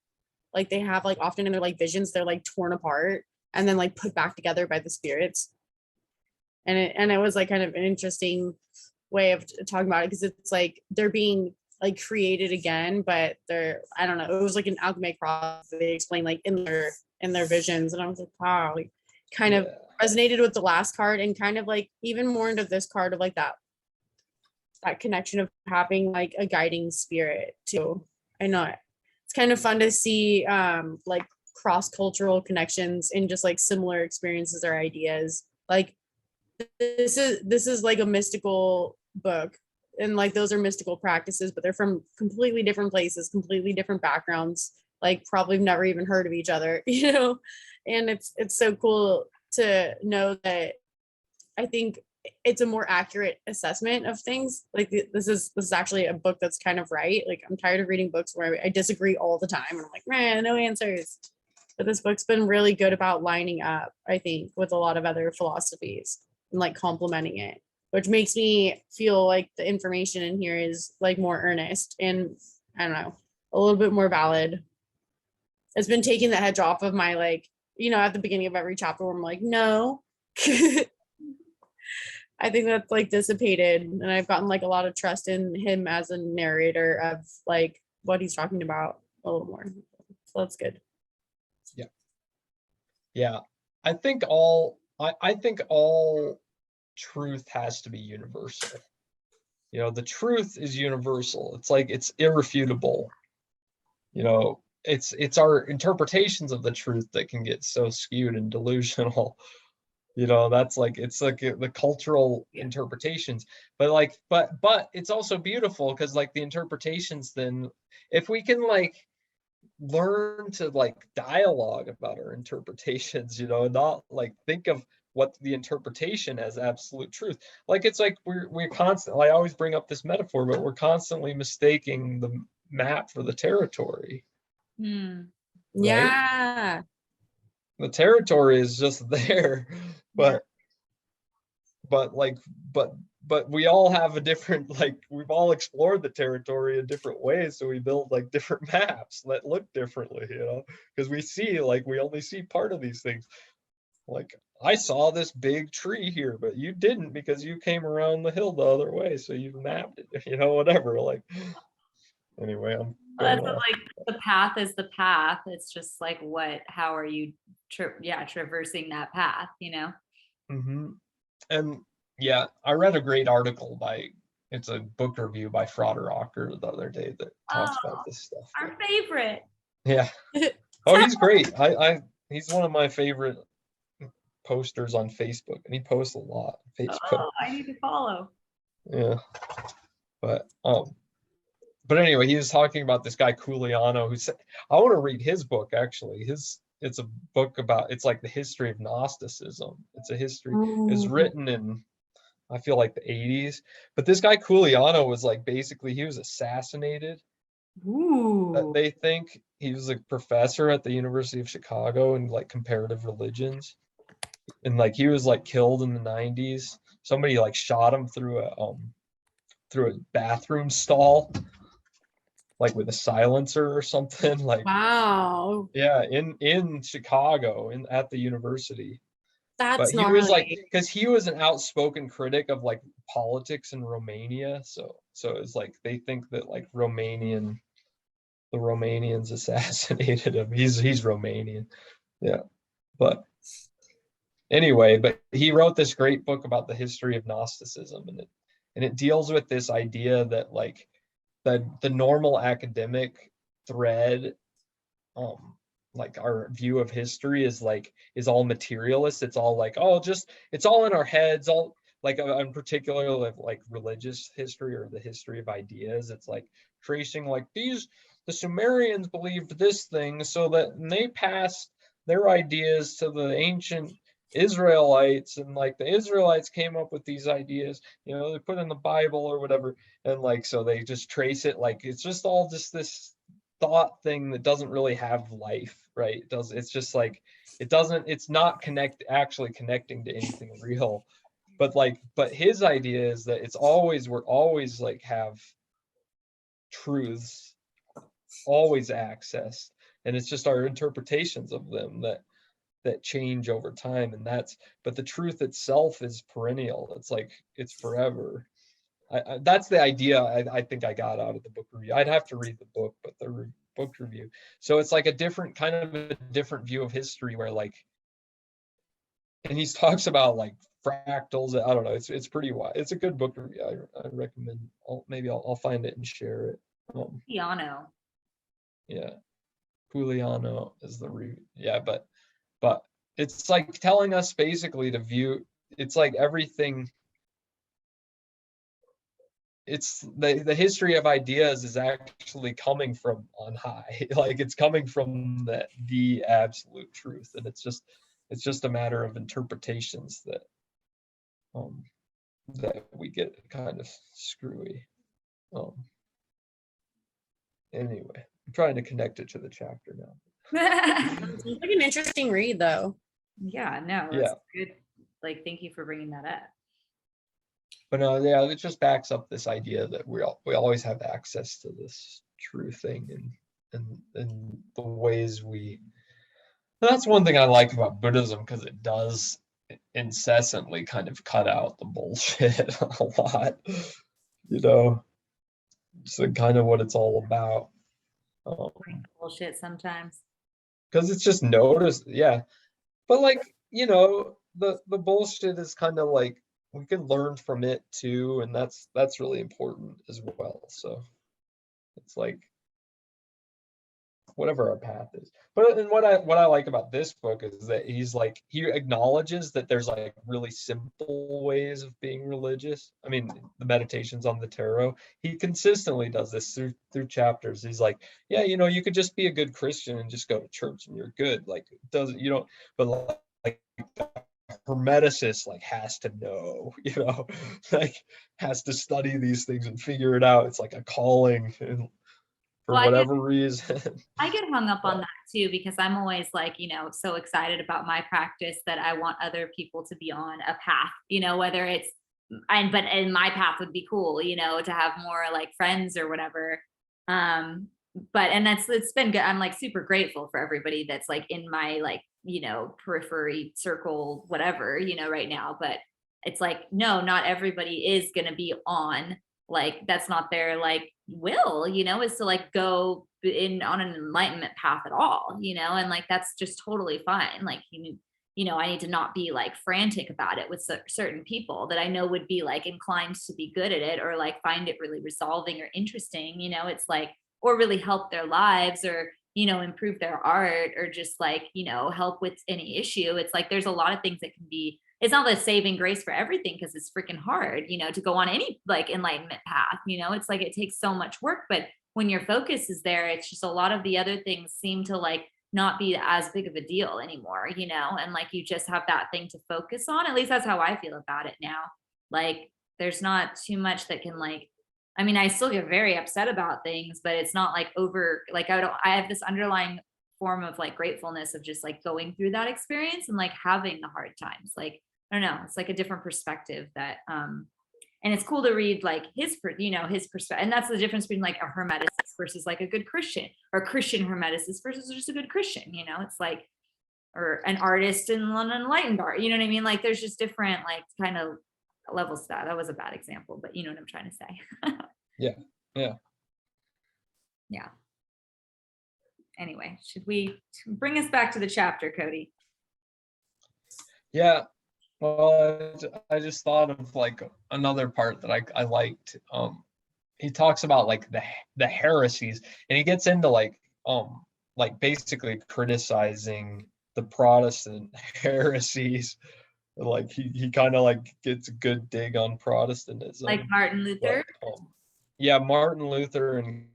Like they have like often in their like visions, they're like torn apart and then like put back together by the spirits. And it was like kind of an interesting way of talking about it, because it's like they're being like created again, but they're, I don't know, it was like an alchemic process they explained like in their visions. And I was like, wow, like kind of resonated with the last card, and kind of like even more into this card of like that connection of having like a guiding spirit too. I know it's kind of fun to see like cross-cultural connections in just like similar experiences or ideas. Like this is like a mystical book, and like those are mystical practices, but they're from completely different places, completely different backgrounds, like probably never even heard of each other, and it's so cool to know that. I think it's a more accurate assessment of things. Like this is actually a book that's kind of right. Like I'm tired of reading books where I disagree all the time and I'm like, man, no answers. But this book's been really good about lining up, I think, with a lot of other philosophies and like complementing it, which makes me feel like the information in here is like more earnest and, I don't know, a little bit more valid. It's been taking the edge off of my like, at the beginning of every chapter where I'm like, no. I think that's like dissipated, and I've gotten like a lot of trust in him as a narrator of like what he's talking about a little more. So that's good.
Yeah. I think all truth has to be universal. The truth is universal. It's like it's irrefutable. It's our interpretations of the truth that can get so skewed and delusional. That's like, it's like the cultural interpretations, but it's also beautiful because like the interpretations, then if we can like learn to like dialogue about our interpretations, not like think of what the interpretation as absolute truth. Like it's like we're constantly, I always bring up this metaphor, but we're constantly mistaking the map for the territory.
Hmm.
Right?
Yeah.
The territory is just there, but like but we all have a different, like we've all explored the territory in different ways, so we build like different maps that look differently, you know, because we see, like we only see part of these things. Like I saw this big tree here, but you didn't because you came around the hill the other way, so you mapped it, you know, whatever. Like anyway, I'm
Well,
going
that's
off.
like the path is the path. It's just like how are you traversing that path, you know?
Hmm. And yeah, I read a great article by, it's a book review by Rocker the other day that talks
Oh,
about this stuff.
our favorite.
Yeah. Oh, he's great. He's one of my favorite posters on Facebook, and he posts a lot on Facebook.
Oh, I need to follow.
Yeah. But anyway, he was talking about this guy Culiano who said, I want to read his book actually. It's a book about, it's like the history of Gnosticism. It's a history, it's written in, I feel like the 80s. But this guy Culiano was like, basically he was assassinated.
Ooh.
They think he was a professor at the University of Chicago in like comparative religions. And like he was like killed in the 90s. Somebody like shot him through a bathroom stall, like with a silencer or something. Like
Wow.
yeah, in Chicago, at the university. But
That's
he was like,
gnarly.
because he was an outspoken critic of like politics in Romania. So it's like they think that like the Romanians assassinated him. He's Romanian. Yeah. But anyway, but he wrote this great book about the history of Gnosticism, and it deals with this idea that like the normal academic thread, um like our view of history is all materialist. It's all like, oh, just it's all in our heads, all like in particular like religious history or the history of ideas. It's like tracing like the Sumerians believed this thing, so that and they passed their ideas to the ancient Israelites, and like the Israelites came up with these ideas, you know, they put in the Bible or whatever, and like so they just trace it, like it's just all just this thought thing that doesn't really have life, right? It's just like it's not actually connecting to anything real. But his idea is that we're always like have truths always accessed, and it's just our interpretations of them that change over time. But the truth itself is perennial. It's like it's forever. That's the idea I think I got out of the book review. I'd have to read the book, but the book review. So it's like a different view of history where like, and he talks about like fractals. I don't know. It's pretty wide. It's a good book review. I recommend. I'll find it and share it.
Piano.
Yeah, Juliano is the review. Yeah, but it's like telling us basically to view. It's like everything. It's the history of ideas is actually coming from on high. Like it's coming from the absolute truth, and it's just a matter of interpretations that we get kind of screwy. Anyway, I'm trying to connect it to the chapter now.
It's like an interesting read though.
Yeah, no, that's good. Like, thank you for bringing that up.
But no, yeah, it just backs up this idea that we always have access to this true thing, and the ways we. That's one thing I like about Buddhism, because it does incessantly kind of cut out the bullshit a lot, you know. So kind of what it's all about.
Bullshit sometimes.
Because it's just noticed, yeah. But like, you know, the bullshit is kind of like we can learn from it too, and that's really important as well. So it's like whatever our path is. But and what I like about this book is that he acknowledges that there's like really simple ways of being religious. I mean, the meditations on the tarot, he consistently does this through chapters. He's like, yeah, you know, you could just be a good Christian and just go to church and you're good. Like it doesn't, you don't, but like hermeticist like has to know, like has to study these things and figure it out. It's like a calling, and for
Well,
whatever reason.
I get hung up on
But
that too, because I'm always like, so excited about my practice that I want other people to be on a path, whether it's, and my path would be cool, to have more like friends or whatever. Um, and it's been good. I'm like super grateful for everybody that's like in my like, periphery circle, whatever, right now. But it's like, no, not everybody is going to be on, like, that's not their like will, is to like go in on an enlightenment path at all, and like that's just totally fine. Like I need to not be like frantic about it with certain people that I know would be like inclined to be good at it, or like find it really resolving or interesting, it's like, or really help their lives, or improve their art, or just like help with any issue. It's like there's a lot of things that can be, it's not the saving grace for everything, because it's freaking hard, to go on any like enlightenment path. It's like it takes so much work, but when your focus is there, it's just a lot of the other things seem to like not be as big of a deal anymore, and like you just have that thing to focus on. At least that's how I feel about it now. Like there's not too much that can like, I mean, I still get very upset about things, but it's not like over, like I have this underlying form of like gratefulness of just like going through that experience and like having the hard times. Like, I don't know, it's like a different perspective that, and it's cool to read like his perspective. And that's the difference between like a hermeticist versus like a good Christian, or Christian hermeticist versus just a good Christian, it's like, or an artist and an enlightened art, you know what I mean? Like there's just different like kind of levels to that. That was a bad example, but you know what I'm trying to say.
yeah, yeah.
Yeah. Anyway, should we bring us back to the chapter, Cody?
Yeah. Well, I just thought of like another part that I liked. He talks about like the heresies, and he gets into like basically criticizing the Protestant heresies. Like he kind of like gets a good dig on Protestantism.
Like Martin Luther?
But, yeah, Martin Luther and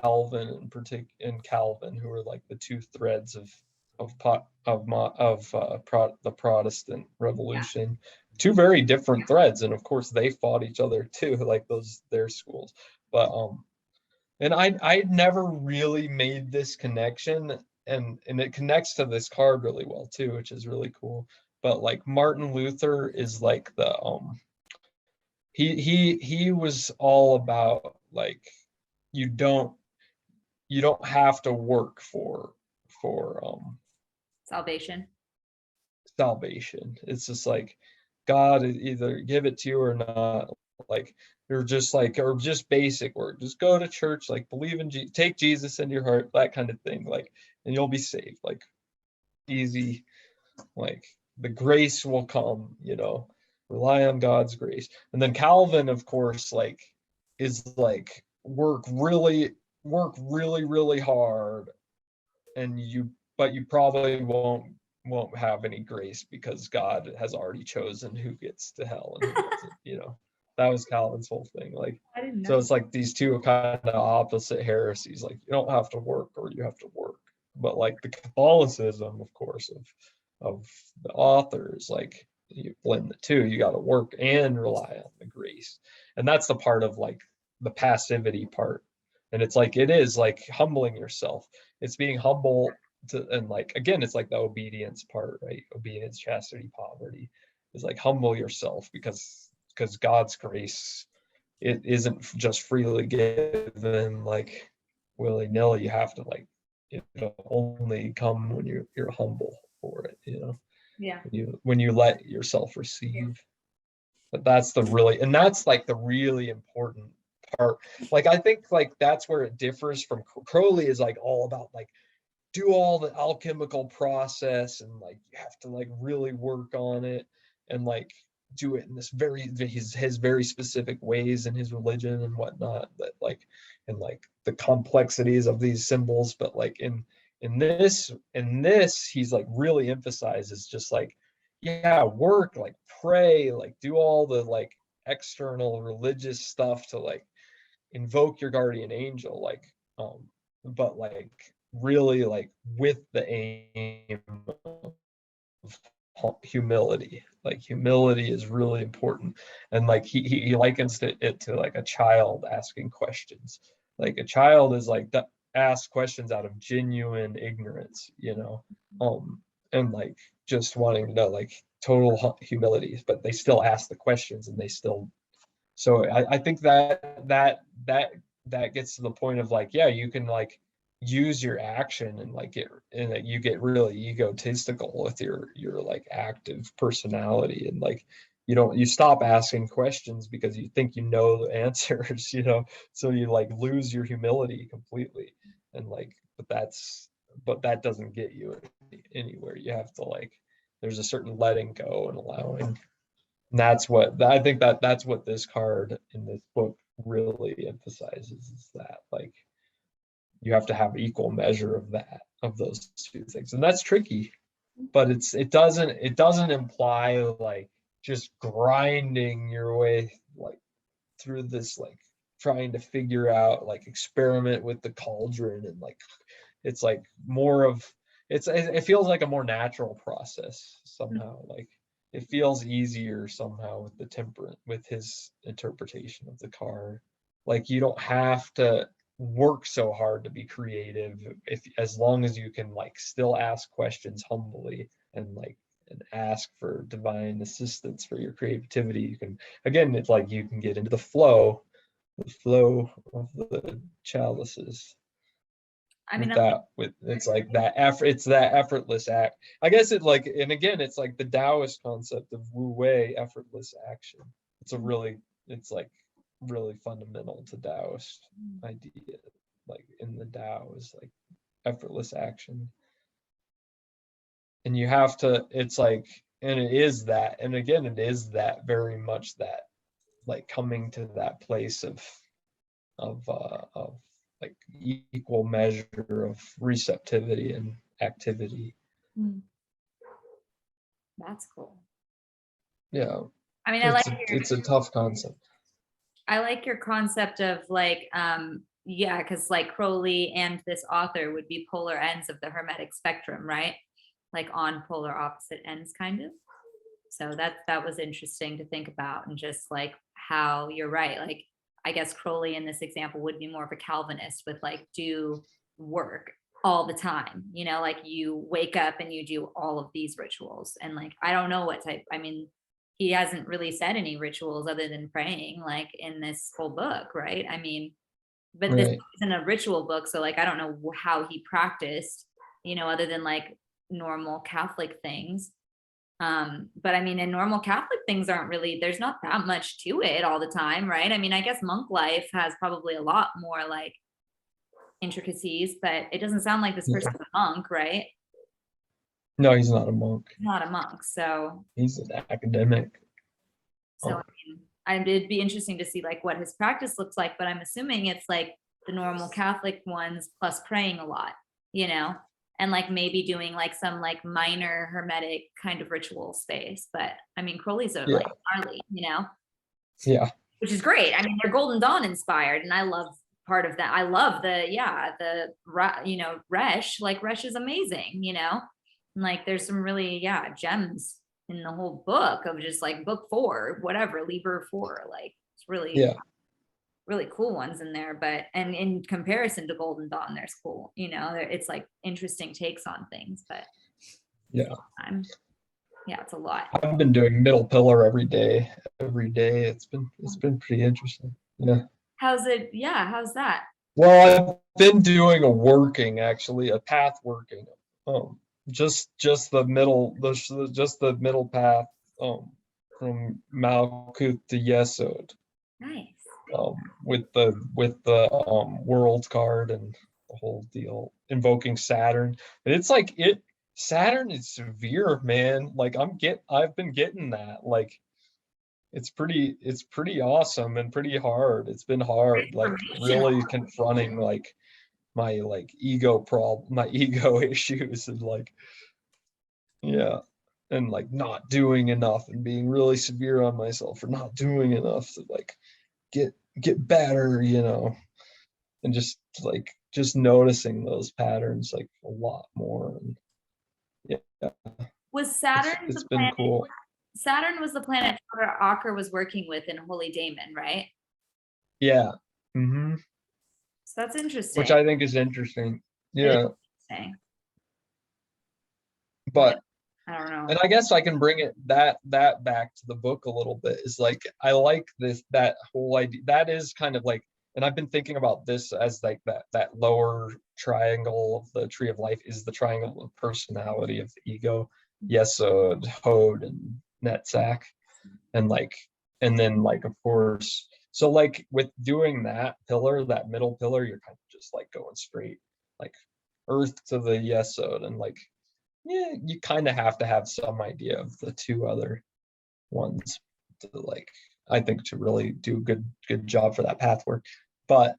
Calvin and Calvin, who are like the two threads the Protestant Revolution. Two very different threads, and of course they fought each other too, like their schools. But and I never really made this connection, and it connects to this card really well too, which is really cool. But like Martin Luther is like the he was all about like you don't have to work for
Salvation.
salvation. It's just like God either give it to you or not. Like you're just like, or just basic work. Just go to church, like believe in take Jesus into your heart, that kind of thing. Like, and you'll be saved. Like easy, like the grace will come, rely on God's grace. And then Calvin, of course, like is like work really, really hard, and but you probably won't have any grace because God has already chosen who gets to hell and who doesn't. That was Calvin's whole thing. Like,
I didn't
so
know.
it's like these two kind of opposite heresies. Like you don't have to work or you have to work. But like the Catholicism, of course, of the authors, like you blend the two. You got to work and rely on the grace, and that's the part of like the passivity part. And it's like it is like humbling yourself. It's being humble and like again, it's like the obedience part, right? Obedience, chastity, poverty is like humble yourself because God's grace, it isn't just freely given like willy-nilly. You have to like only come when you're humble for it,
Yeah.
when you let yourself receive. But that's like the really important part. Like I think like that's where it differs from Crowley, is like all about like do all the alchemical process, and like you have to like really work on it and like do it in this his very specific ways in his religion and whatnot, that like, and like the complexities of these symbols. But like in this he's like really emphasizes just like, yeah, work, like pray, like do all the like external religious stuff to like invoke your guardian angel, like but like really like with the aim of humility. Like humility is really important. And like he likens it to like a child asking questions. Like a child is like that asks questions out of genuine ignorance, you know, and like just wanting to know, like total humility, but they still ask the questions and they still. So I think that gets to the point of like, yeah, you can like use your action and like get, and that you get really egotistical with your like active personality, and like you stop asking questions because you think you know the answers, you know, so you like lose your humility completely. And like, but that doesn't get you anywhere. You have to like, there's a certain letting go and allowing. And that's what I think that's what this card in this book really emphasizes, is that like you have to have equal measure of that, of those two things. And that's tricky, but it doesn't imply like just grinding your way like through this, like trying to figure out, like experiment with the cauldron, and like it's like more of, it feels like a more natural process somehow. Like it feels easier somehow with the temperate, with his interpretation of the card. Like you don't have to work so hard to be creative, if as long as you can like still ask questions humbly, and like and ask for divine assistance for your creativity. You can, again, it's like you can get into the flow of the chalices
I mean,
with that, with it's like that effort, it's that effortless act, I guess. It like, and again, it's like the Taoist concept of wu wei, effortless action. It's a really, it's like really fundamental to Taoist idea, like in the Tao is like effortless action. And you have to, it's like, and it is that, and again, it is that very much that, like coming to that place of like equal measure of receptivity and activity.
that's cool.
Yeah,
I mean,
it's a tough concept.
I like your concept of like, yeah, because like Crowley and this author would be polar ends of the Hermetic spectrum, right? Like on polar opposite ends, kind of. So that was interesting to think about, and just like how you're right. Like I guess Crowley in this example would be more of a Calvinist with like do work all the time, you know, like you wake up and you do all of these rituals. And like I don't know what type, I mean, he hasn't really said any rituals other than praying like in this whole book, right? I mean, but this
Right.
isn't a ritual book, so like I don't know how he practiced, you know, other than like normal Catholic things. But I mean, in normal Catholic things aren't really, there's not that much to it all the time, right? I mean, I guess monk life has probably a lot more like intricacies, but it doesn't sound like this
Yeah.
person's a monk, right?
No, he's not a monk.
Not a monk. So,
He's an academic.
I mean, it'd be interesting to see like what his practice looks like, but I'm assuming it's like the normal Catholic ones plus praying a lot, you know, and like maybe doing like some like minor hermetic kind of ritual space. But I mean, Crowley's are
Yeah.
like gnarly, you know,
Yeah.
which is great. I mean, they're Golden Dawn inspired, and I love part of that. I love you know, Resh. Like Resh is amazing, you know, and like there's some really gems in the whole book of just like book 4, whatever, Liber 4. Like it's
Yeah.
really cool ones in there. But and in comparison to Golden Dawn, there's cool, you know, it's like interesting takes on things. But
Yeah.
it's a lot.
I've been doing middle pillar every day. Every day. It's been pretty interesting. Yeah.
How's it? Yeah, how's that?
Well, I've been doing a working, actually, a path working. Just the middle, just the middle path, from Malkuth to Yesod,
Nice.
with the world card and the whole deal, invoking Saturn. And it's like Saturn is severe, man. Like I've been getting that. Like it's pretty awesome and pretty hard. It's been hard, like
Informational.
really confronting like my like ego problem, my ego issues, and like, yeah, and like not doing enough and being really severe on myself for not doing enough to like get better, you know, and just noticing those patterns like a lot more. And yeah,
Was Saturn
It's
the
been
planet?
cool.
Saturn was the planet Aker was working with in Holy Daemon, right?
Yeah. Hmm.
So that's
Which
interesting.
I think is interesting.
It is
Yeah.
interesting.
But
I don't know.
and I guess I can bring it that back to the book a little bit, is like I like that whole idea. That is kind of like, and I've been thinking about this as like that lower triangle of the tree of life is the triangle of personality of the ego, Yesod, Hod, and Netzach. And like, and then like of course, so like with doing that pillar, that middle pillar, you're kind of just like going straight like earth to the Yesod, and like, yeah, you kind of have to have some idea of the two other ones to like, I think, to really do good job for that path work. But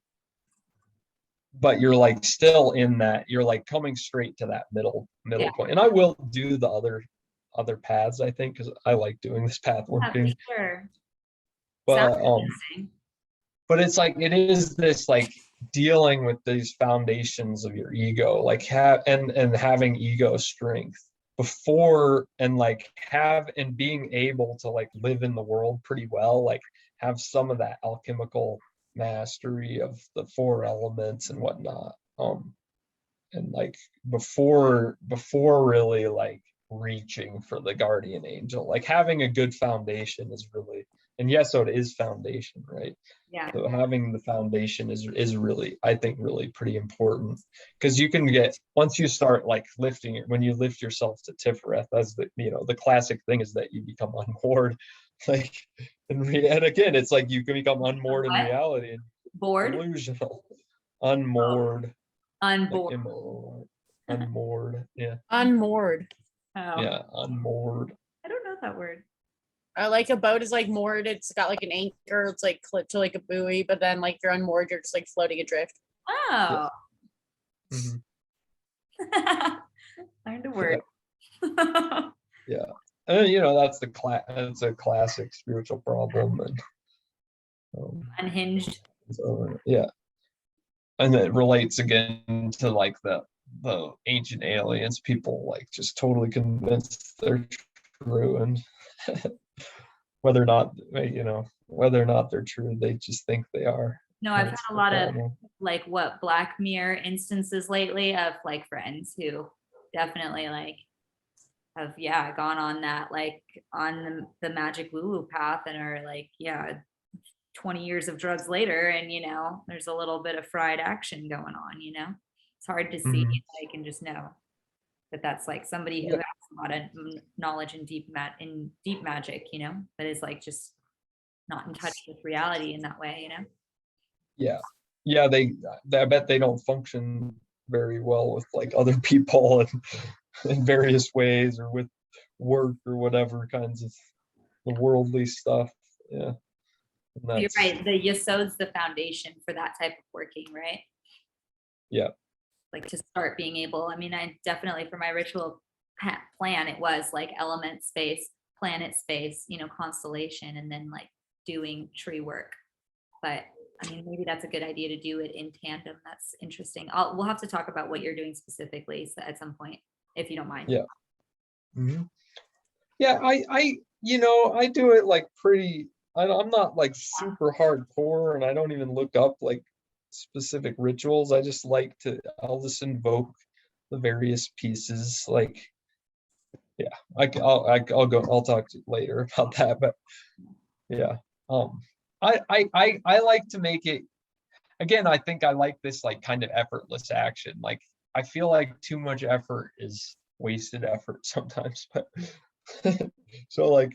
you're like still in that, you're like coming straight to that middle
Yeah.
point. And I will do the other paths, I think, because I like doing this path
Yeah, for
working.
sure.
But
Sounds interesting.
but it's like it is this like dealing with these foundations of your ego, like and having ego strength before, and like have and being able to like live in the world pretty well, like have some of that alchemical mastery of the four elements and whatnot, and like before really like reaching for the guardian angel, like having a good foundation is really, and yes, so it is foundation, right?
Yeah.
So having the foundation is really, I think, really pretty important, because you can get, once you start like lifting it, when you lift yourself to Tiferet, that's the classic thing is that you become unmoored, like and again, it's like you can become unmoored in
What?
reality and
Bored?
delusional, unmoored, like
Unbored.
unmoored, yeah,
Unmoored.
Oh,
yeah, unmoored.
I don't know that word.
Like a boat is like moored. It's got like an anchor. It's like clipped to like a buoy. But then like you're unmoored. You're just like floating adrift.
Oh.
Mhm.
Learned a word.
Yeah, and that's a classic spiritual problem, and
Unhinged.
so yeah, and it relates again to like the ancient aliens, people like just totally convinced they're true, and whether or not whether or not they're true, they just think they are.
No, I've had
That's
a
the
lot of
problem.
like what Black Mirror instances lately of like friends who definitely like have gone on that like on the magic woo woo path and are like 20 years of drugs later, and there's a little bit of fried action going on. It's hard to see.
Mhm.
I can just know that that's like somebody who
Yeah.
has a lot of knowledge in deep magic, but is like just not in touch with reality in that way.
Yeah, yeah, I bet they don't function very well with like other people and in various ways, or with work or whatever kinds of the worldly stuff. Yeah, and
You're
that's,
right. The yesod's the foundation for that type of working, right?
yeah.
Like to start being able, I mean, I definitely for my ritual plan, it was like element space, planet space, constellation, and then like doing tree work. But I mean, maybe that's a good idea to do it in tandem. That's interesting. We'll have to talk about what you're doing specifically at some point, if you don't mind.
Yeah. Mhm. Yeah, I do it like pretty, I'm not like super hardcore, and I don't even look up like specific rituals. I just like to, I'll just invoke the various pieces, like, yeah, I'll talk to you later about that, but yeah. um I like to make it, again, I think I like this like kind of effortless action. Like I feel like too much effort is wasted effort sometimes, but so like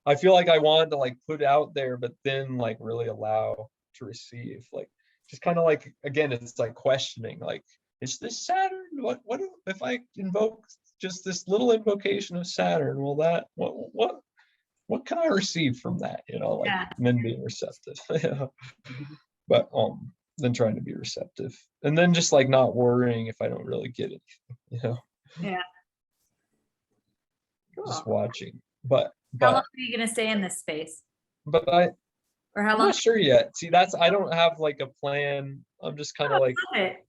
I feel like I wanted to like put out there, but then like really allow to receive, like just kind of like, again, it's like questioning, like, is this Saturn? What if I invoke just this little invocation of Saturn? Will that, what can I receive from that? Like,
Yeah.
and then being receptive. But then trying to be receptive, and then just like not worrying if I don't really get it,
Yeah.
just
Cool.
watching. But
How long are you going to stay in this space?
but
Or how
I'm
long?
not sure yet. See, I don't have like a plan. I'm just kind of like,
Love it.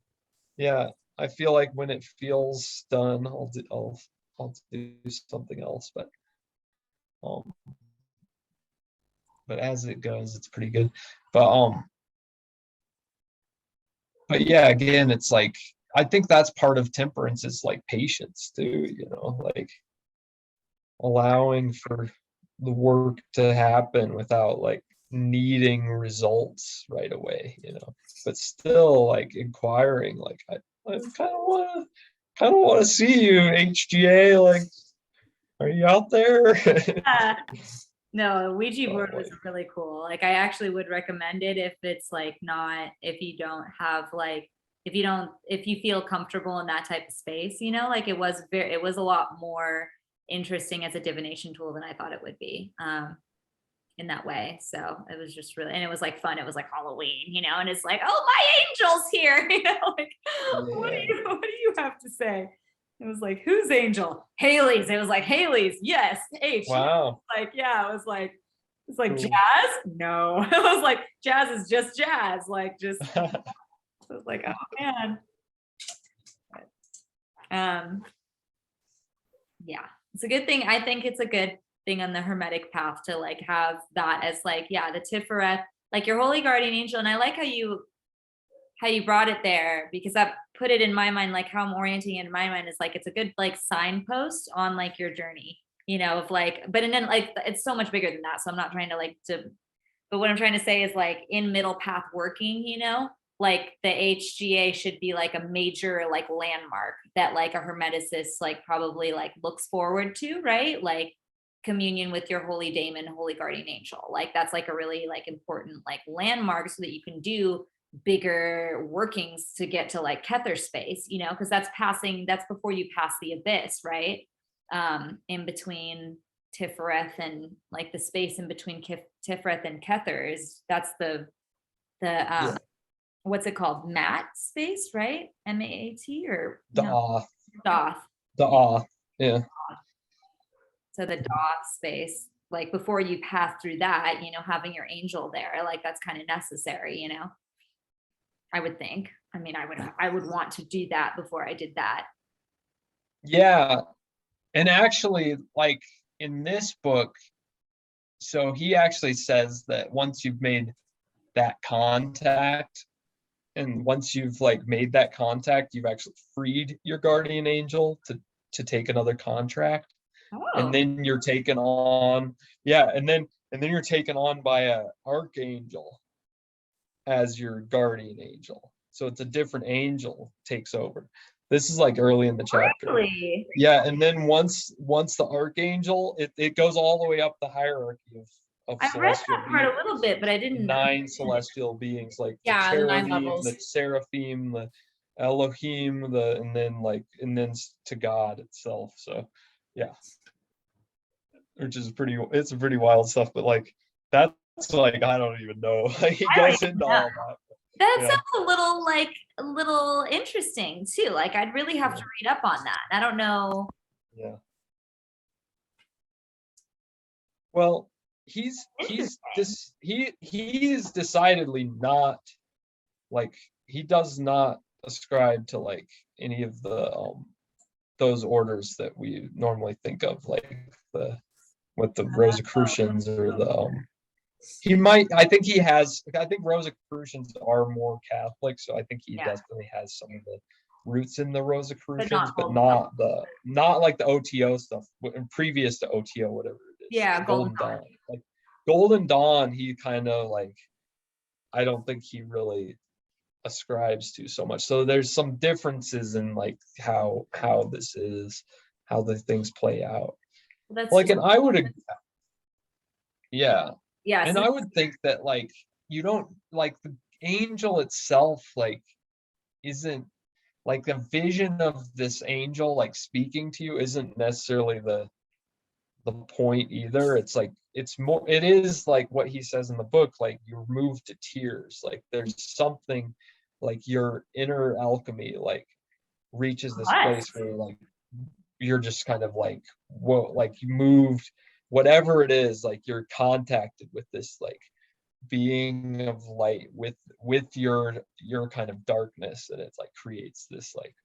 yeah, I feel like when it feels done, I'll I'll do something else, um but as it goes, it's pretty good. But but yeah, again, it's like I think that's part of temperance is like patience too, like allowing for the work to happen without like needing results right away, but still like inquiring, like I kind of want to see you, HGA, like, are you out there?
No, Ouija board was
Like,
really cool. Like I actually would recommend it if it's like not, if you don't have like, if you feel comfortable in that type of space, like it was a lot more interesting as a divination tool than I thought it would be. In that way. So it was just really, and it was like fun. It was like Halloween, and it's like, oh, my angel's here, like,
yeah.
what do you have to say? It was like, who's angel? Haley's. It was like Haley's. Yes. H.
Wow.
Like, yeah, it was like
Cool.
jazz. No, it was like jazz is just jazz. Like just, it was like, oh man. Yeah, it's a good thing. I think it's a good thing on the hermetic path to like have that as like, yeah, the Tiferet, like your holy guardian angel. And I like how you brought it there, because that put it in my mind, like how I'm orienting it in my mind is like it's a good like signpost on like your journey, of like, but and then like it's so much bigger than that. So I'm not trying to but what I'm trying to say is like in middle path working, like the HGA should be like a major like landmark that like a hermeticist like probably like looks forward to, right? Like communion with your holy daemon, holy guardian angel. Like that's like a really like important like landmark so that you can do bigger workings to get to like Kether space, because that's before you pass the abyss, right? In between Tifereth and like the space in between Tifereth and Kether that's the
Yeah.
what's it called? Mat space, right? MAAT or
The
no?
off.
Doth.
The off. Yeah.
So the Doth space, like before you pass through that, having your angel there, like that's kind of necessary, I would think. I mean, I would want to do that before I did that.
Yeah. And actually, like in this book, so he actually says that once you've made that contact, and once you've like made that contact, you've actually freed your guardian angel to take another contract. And
Oh,
then you're taken on, yeah, and then you're taken on by a archangel as your guardian angel. So it's a different angel takes over. This is like early in the chapter.
really?
Yeah, and then once the archangel, it goes all the way up the hierarchy of
I read
celestial
that part a
beings.
little bit, but I didn't.
9 celestial beings, like the
Yeah, the 9
cherubim,
levels.
the seraphim, the Elohim, and then to God itself. So yeah, which is it's pretty wild stuff. But like that's like I don't even know. Like he
I don't
goes
even
into
know.
all that.
That
Yeah.
sounds a little interesting too. Like I'd really have to read up on that. I don't know.
Yeah. Well, he is decidedly not like, he does not ascribe to like any of the those orders that we normally think of, like the Rosicrucians or the I think Rosicrucians are more Catholic, so I think he
Yeah.
definitely has some of the roots in the
But
Rosicrucians,
not
but
Golden
not like the OTO stuff, previous to OTO, whatever it is.
Yeah, Golden
Dawn. Like Golden Dawn, he kind of like, I don't think he really ascribes to so much. So there's some differences in like how this is, how the things play out.
That's
Like, and I would, yeah,
yeah.
and
So
I would think that like you don't like the angel itself, like isn't like the vision of this angel like speaking to you isn't necessarily the point either. It's like it is like what he says in the book, like you're moved to tears, like there's something like your inner alchemy like reaches this
what?
place where like you're just kind of like, whoa, like you moved, whatever it is, like you're contacted with this like being of light with your kind of darkness, and it's like creates this like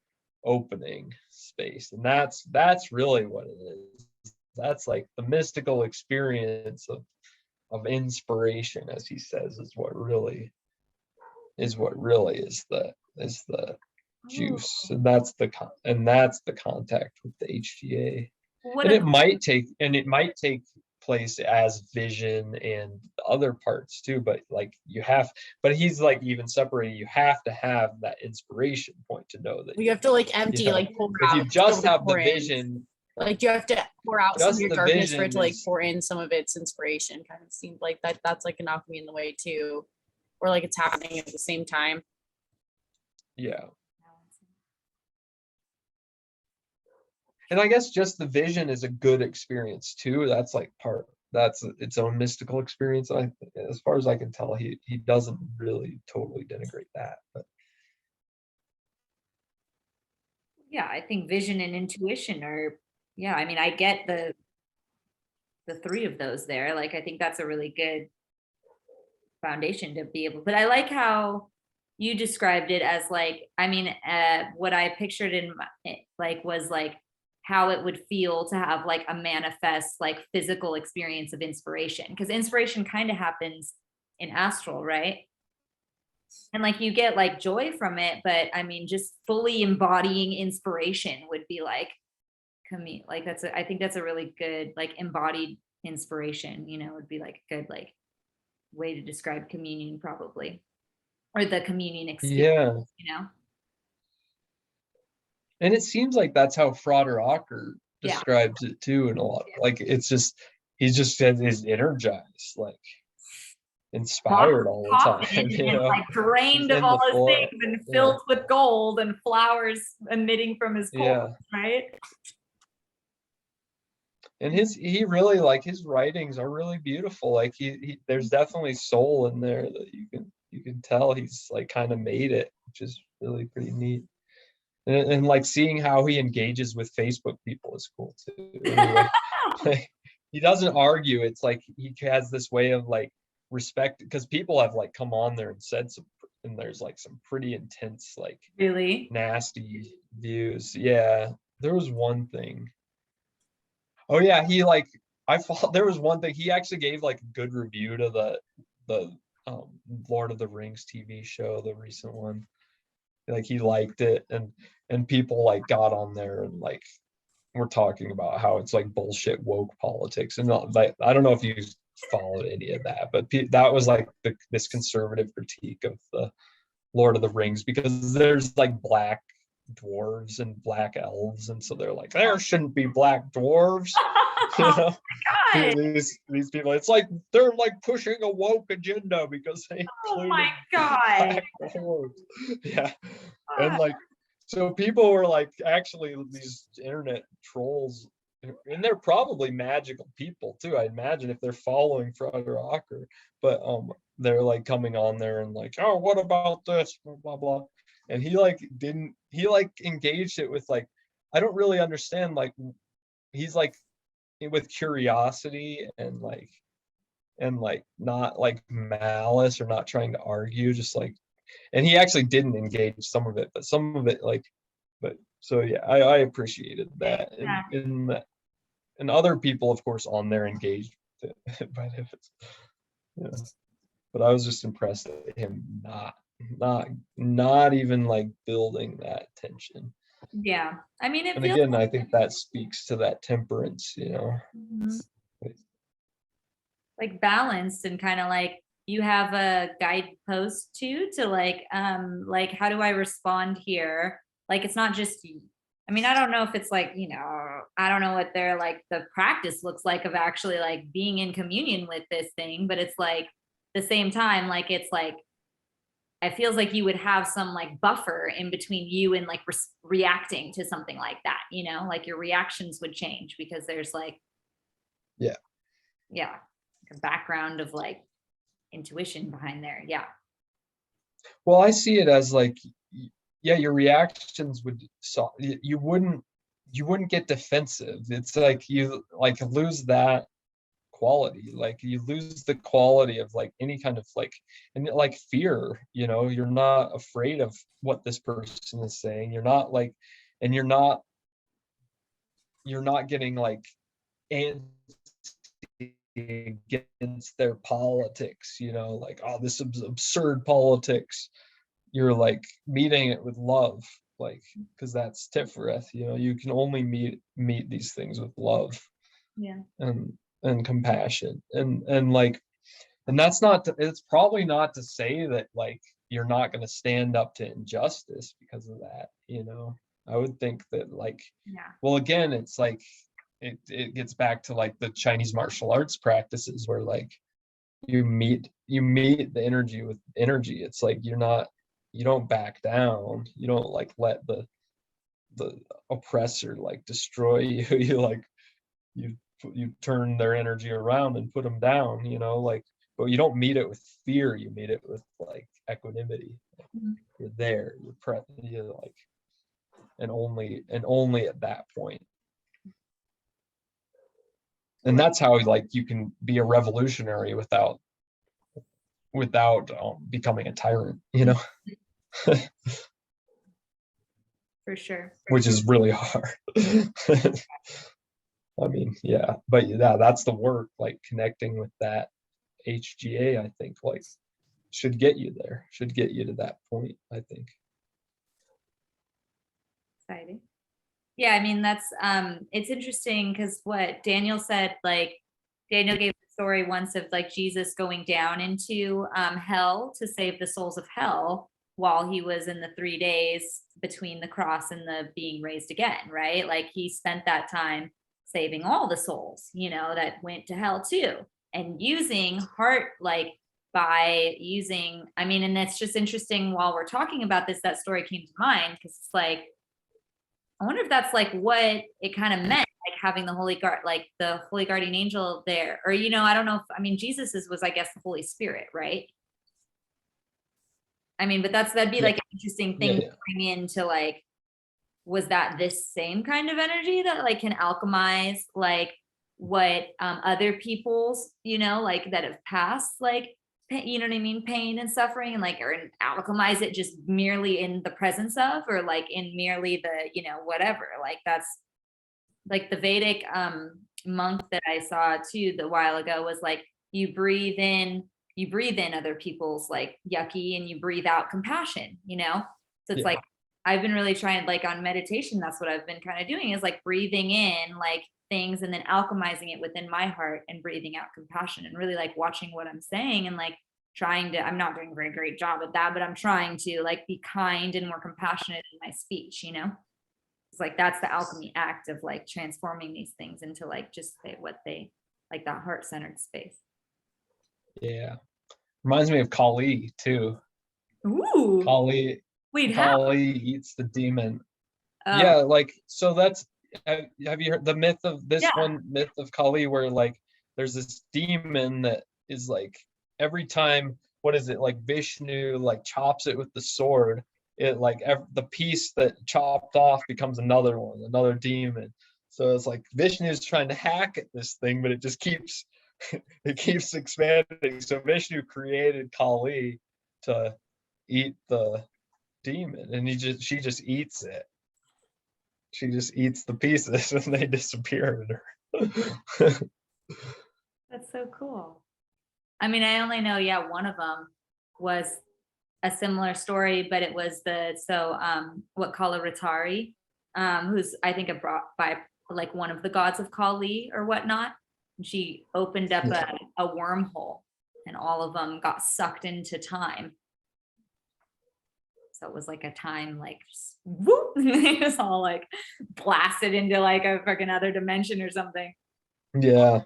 opening space. And that's really what it is. That's like the mystical experience of inspiration, as he says, is what really is the juice. And that's the contact with the HTA.
What
And
a,
it might take place as vision and other parts too, but he's like even separating, you have to have that inspiration point to know that
You have to like empty,
know,
like pour
if
out.
you
to
just
be able to
have the
pour in.
vision,
Like you have to pour out some of
just
your
the
darkness for it to
vision
like
is,
pour in some of its inspiration. Kind of seems like that's like an alchemy in the way too, or like it's happening at the same time.
yeah. And I guess just the vision is a good experience too. That's its own mystical experience. As far as I can tell, he doesn't really totally denigrate that. But
yeah, I think vision and intuition are, yeah, I mean, I get the three of those there. Like, I think that's a really good foundation to be able, but I like how you described it as like, I mean, what I pictured in my, like, was like how it would feel to have like a manifest, like physical experience of inspiration. Because inspiration kind of happens in astral, right? And like you get like joy from it, but I mean, just fully embodying inspiration would be like, like I think that's a really good like embodied inspiration, you know, would be like a good like way to describe communion probably, or the communion experience,
yeah,
you know.
and it seems like that's how Frater Ocker
Yeah.
describes it too. In a lot, like it's just he just says is energized, like inspired all the time. You
And
know,
like drained
he's
of
in the
all his
flow.
things and
Yeah,
filled with gold and flowers emitting from his pores,
yeah.
right?
And he really, like, his writings are really beautiful. Like he there's definitely soul in there that you can tell he's like kind of made it, which is really pretty neat. And like seeing how he engages with Facebook people is cool too. Anyway, like, he doesn't argue. It's like he has this way of like respect, because people have like come on there and said some, and there's like some pretty intense, like
Really?
nasty views. Yeah, there was one thing. Oh yeah, he like I thought there was one thing he actually gave like a good review to the Lord of the Rings TV show, the recent one. Like he liked it, and people like got on there and like we're talking about how it's like bullshit woke politics, and like I don't know if you followed any of that, but that was like this conservative critique of the Lord of the Rings, because there's like black dwarves and black elves, and so they're like there shouldn't be black dwarves. You
Oh
know,
my God.
these people, it's like they're like pushing a woke agenda because they
Oh
included
my God.
black dwarves. Yeah, and like so people were like, actually these internet trolls, and they're probably magical people too, I imagine, if they're following Frater Ocker, but they're like coming on there and like, oh, what about this, blah blah blah. And he like didn't he like engaged it with like, I don't really understand, like he's like with curiosity and like not like malice or not trying to argue, just like, and he actually didn't engage some of it, but some of it like, but so yeah, I appreciated that.
Yeah.
And other people of course on there engaged with it. But if it's, yeah, but I was just impressed at him not even like building that tension.
Yeah. I mean, it
And
feels
again, I think that speaks to that temperance, you know.
Mhm. Like balanced and kind of like you have a guidepost too to like how do I respond here? Like it's not just I mean, I don't know if it's like, you know, I don't know what their like the practice looks like of actually like being in communion with this thing, but it's like the same time, like it's like it feels like you would have some like buffer in between you and like reacting to something like that, you know, like your reactions would change because there's like,
Yeah.
yeah, a background of like intuition behind there. Yeah.
Well, I see it as like, yeah, your reactions would, so you wouldn't get defensive. It's like you like lose that quality, like you lose the quality of like any kind of like, and like fear, you know, you're not afraid of what this person is saying. You're not like, and you're not getting like against their politics, like, oh, this is absurd politics. You're like meeting it with love, like, because that's Tiferet, you can only meet these things with love.
Yeah.
And compassion, and like, and that's not it's probably not to say that like you're not going to stand up to injustice because of that. I would think that, like,
Yeah.
well, again, it's like it gets back to like the Chinese martial arts practices where like you meet the energy with energy. It's like you don't back down. You don't like let the oppressor like destroy you. You turn their energy around and put them down, like, but you don't meet it with fear. You meet it with like equanimity. You're there, you're like, and only at that point. And that's how like you can be a revolutionary without becoming a tyrant,
For sure.
which is really hard. I mean, yeah, but yeah, that's the work, like connecting with that HGA, I think, like, should get you there, should get you to that point, I think.
Exciting. Yeah, I mean, that's it's interesting because what Daniel said, like, Daniel gave the story once of like Jesus going down into hell to save the souls of hell while he was in the 3 days between the cross and the being raised again, right? Like he spent that time saving all the souls, that went to hell too, and using heart, like by using, I mean, and it's just interesting while we're talking about this, that story came to mind because it's like, I wonder if that's like what it kind of meant, like having the holy guardian angel there, or, I don't know if, I mean, Jesus's was, I guess, the Holy Spirit, right? I mean, but that'd be like an interesting thing to bring into like, was that this same kind of energy that like can alchemize like what other people's, like that have passed, like, you know what I mean, pain and suffering, and like, or alchemize it just merely in the presence of, or like in merely the, whatever, like that's like the Vedic monk that I saw too the while ago was like, you breathe in other people's like yucky and you breathe out compassion, so it's like, I've been really trying, like on meditation, that's what I've been kind of doing, is like breathing in like things and then alchemizing it within my heart and breathing out compassion, and really like watching what I'm saying and like trying to, I'm not doing a very great job at that, but I'm trying to like be kind and more compassionate in my speech, it's like, that's the alchemy act of like transforming these things into like just what they like, that heart-centered space.
Yeah, reminds me of Kali too.
Ooh.
Kali.
Wait, how?
Kali eats the demon.
Oh.
Yeah, like, so that's, have you heard the myth of this one myth of Kali, where like there's this demon that is like, every time, what is it, like Vishnu like chops it with the sword, it like the piece that chopped off becomes another demon. So it's like Vishnu's trying to hack at this thing, but it just keeps it keeps expanding. So Vishnu created Kali to eat the demon, and she just eats it. She just eats the pieces and they disappear.
That's so cool. I mean, I only know, one of them was a similar story, but it was what Kala Ratari, who's I think brought by like one of the gods of Kali or whatnot. And she opened up a wormhole and all of them got sucked into time. So it was like a time, like, whoop, it was all like blasted into like a freaking other dimension or something.
Yeah.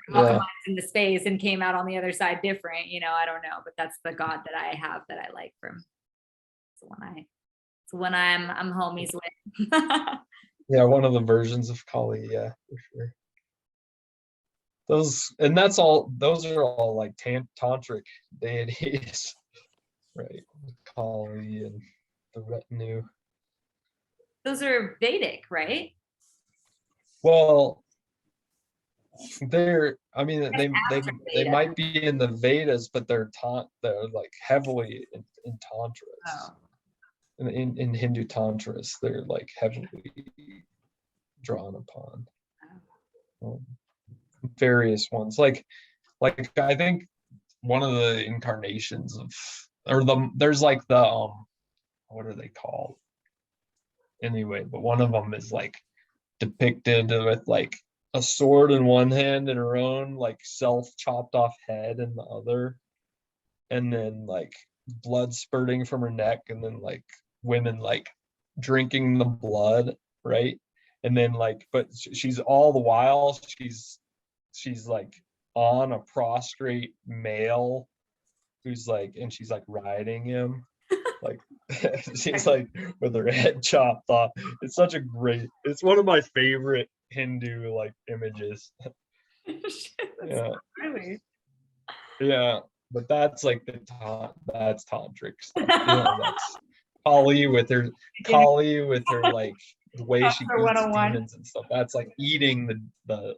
Into space and came out on the other side different, I don't know, but that's the god that I have that I like from. It's one I'm homies with.
Yeah, one of the versions of Kali, yeah, for sure. Those are all like tantric deities, right? Kali and the retinue.
Those are Vedic, right?
Well, they might be in the Vedas, but they're like heavily in tantra.
Oh.
in Hindu tantras, they're like heavily drawn upon. Various ones, like I think one of the incarnations of, or there's like the what are they called anyway, but one of them is like depicted with like a sword in one hand and her own like self chopped off head in the other, and then like blood spurting from her neck, and then like women like drinking the blood, right? And then like, but she's all the while she's like on a prostrate male who's like, and she's like riding him, like she's like with her head chopped off. It's such a great, it's one of my favorite Hindu like images. Yeah.
Really?
Yeah, but that's like that's tantric stuff. You know, that's Kali with her like the way she
Chapter
eats
101.
demons and stuff. That's like eating the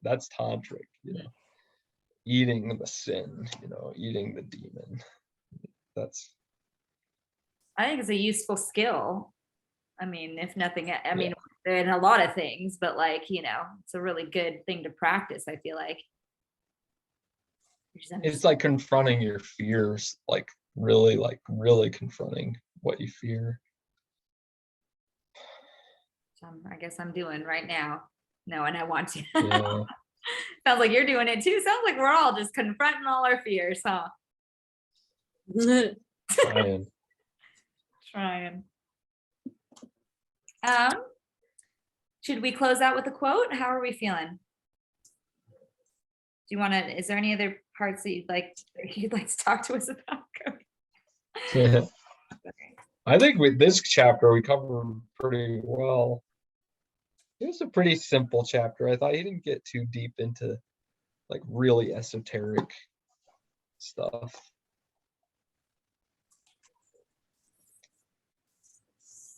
that's tantric, you know. Eating the sin, you know, eating the demon. That's,
I think it's a useful skill. I mean, if nothing, I mean,
yeah.
in a lot of things, but like, it's a really good thing to practice, I feel like.
It's like confronting your fears, like really confronting what you fear.
I guess I'm doing right now. No, and I want to.
Yeah.
Sounds like you're doing it too. Sounds like we're all just confronting all our fears, huh?
Trying.
Trying. Should we close out with a quote? How are we feeling? Do you want to, is there any other parts that you'd like to talk to us about?
Yeah. I think with this chapter we covered pretty well. It was a pretty simple chapter. I thought he didn't get too deep into like really esoteric stuff.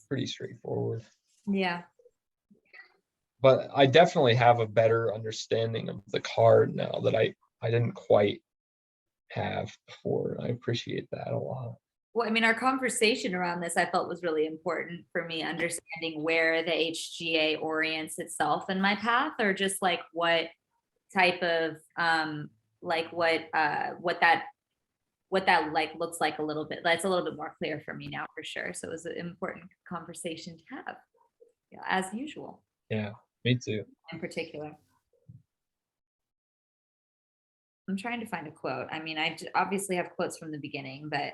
Pretty straightforward.
Yeah.
But I definitely have a better understanding of the card now that I didn't quite have before. And I appreciate that a lot.
Well, I mean, our conversation around this, I felt was really important for me, understanding where the HGA orients itself in my path, or just like what type of, like what that like looks like a little bit. That's a little bit more clear for me now, for sure. So it was an important conversation to have, as usual.
Yeah, me too.
In particular. I'm trying to find a quote. I mean, I obviously have quotes from the beginning, but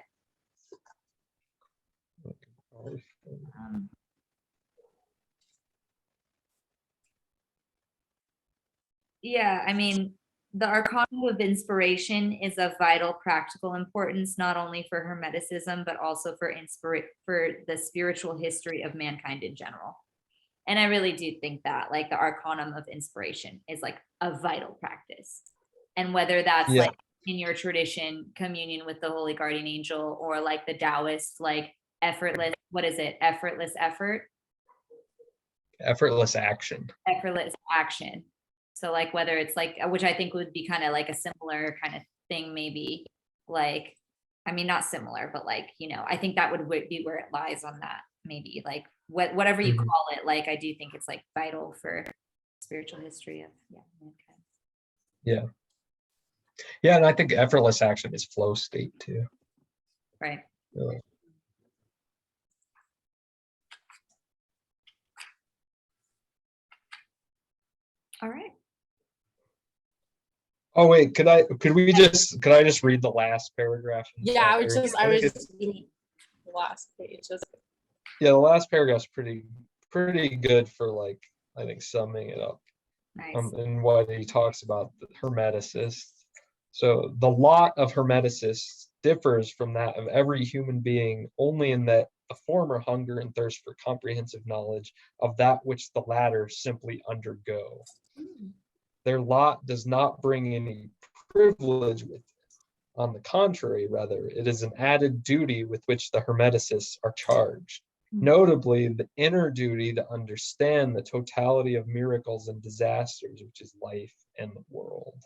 yeah, I mean, the Arcana of Inspiration is of vital practical importance, not only for Hermeticism, but also for the spiritual history of mankind in general. And I really do think that like the Arcanum of Inspiration is like a vital practice. And whether that's like in your tradition, communion with the Holy Guardian Angel, or like the Taoist, like effortless, what is it? Effortless effort?
Effortless action.
Effortless action. So like whether it's like, which I think would be kind of like a similar kind of thing, maybe like, I mean, not similar, but like, I think that would be where it lies on that, maybe like whatever you call it. Like, I do think it's like vital for spiritual history of mankind.
Yeah. Yeah, and I think effortless action is flow state too.
Right.
Yeah.
All right.
Oh wait, could I just read the last paragraph?
Yeah, I was the last page.
Yeah, the last paragraph's pretty good for like, I think, summing it up.
Nice.
And what he talks about the Hermeticists. So the lot of Hermeticists differs from that of every human being only in that the former hunger and thirst for comprehensive knowledge of that which the latter simply undergo. Their lot does not bring any privilege with it. On the contrary, rather, it is an added duty with which the Hermeticists are charged. Notably, the inner duty to understand the totality of miracles and disasters, which is life and the world.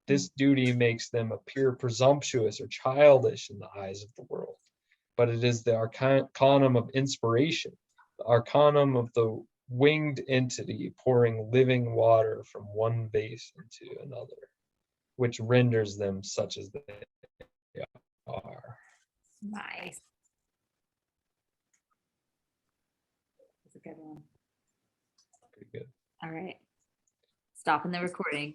This duty makes them appear presumptuous or childish in the eyes of the world. but it is the arcanum of inspiration, the arcanum of the winged entity pouring living water from one base into another, which renders them such as they are.
Nice. That's a good one.
Pretty good.
All right. Stopping the recording.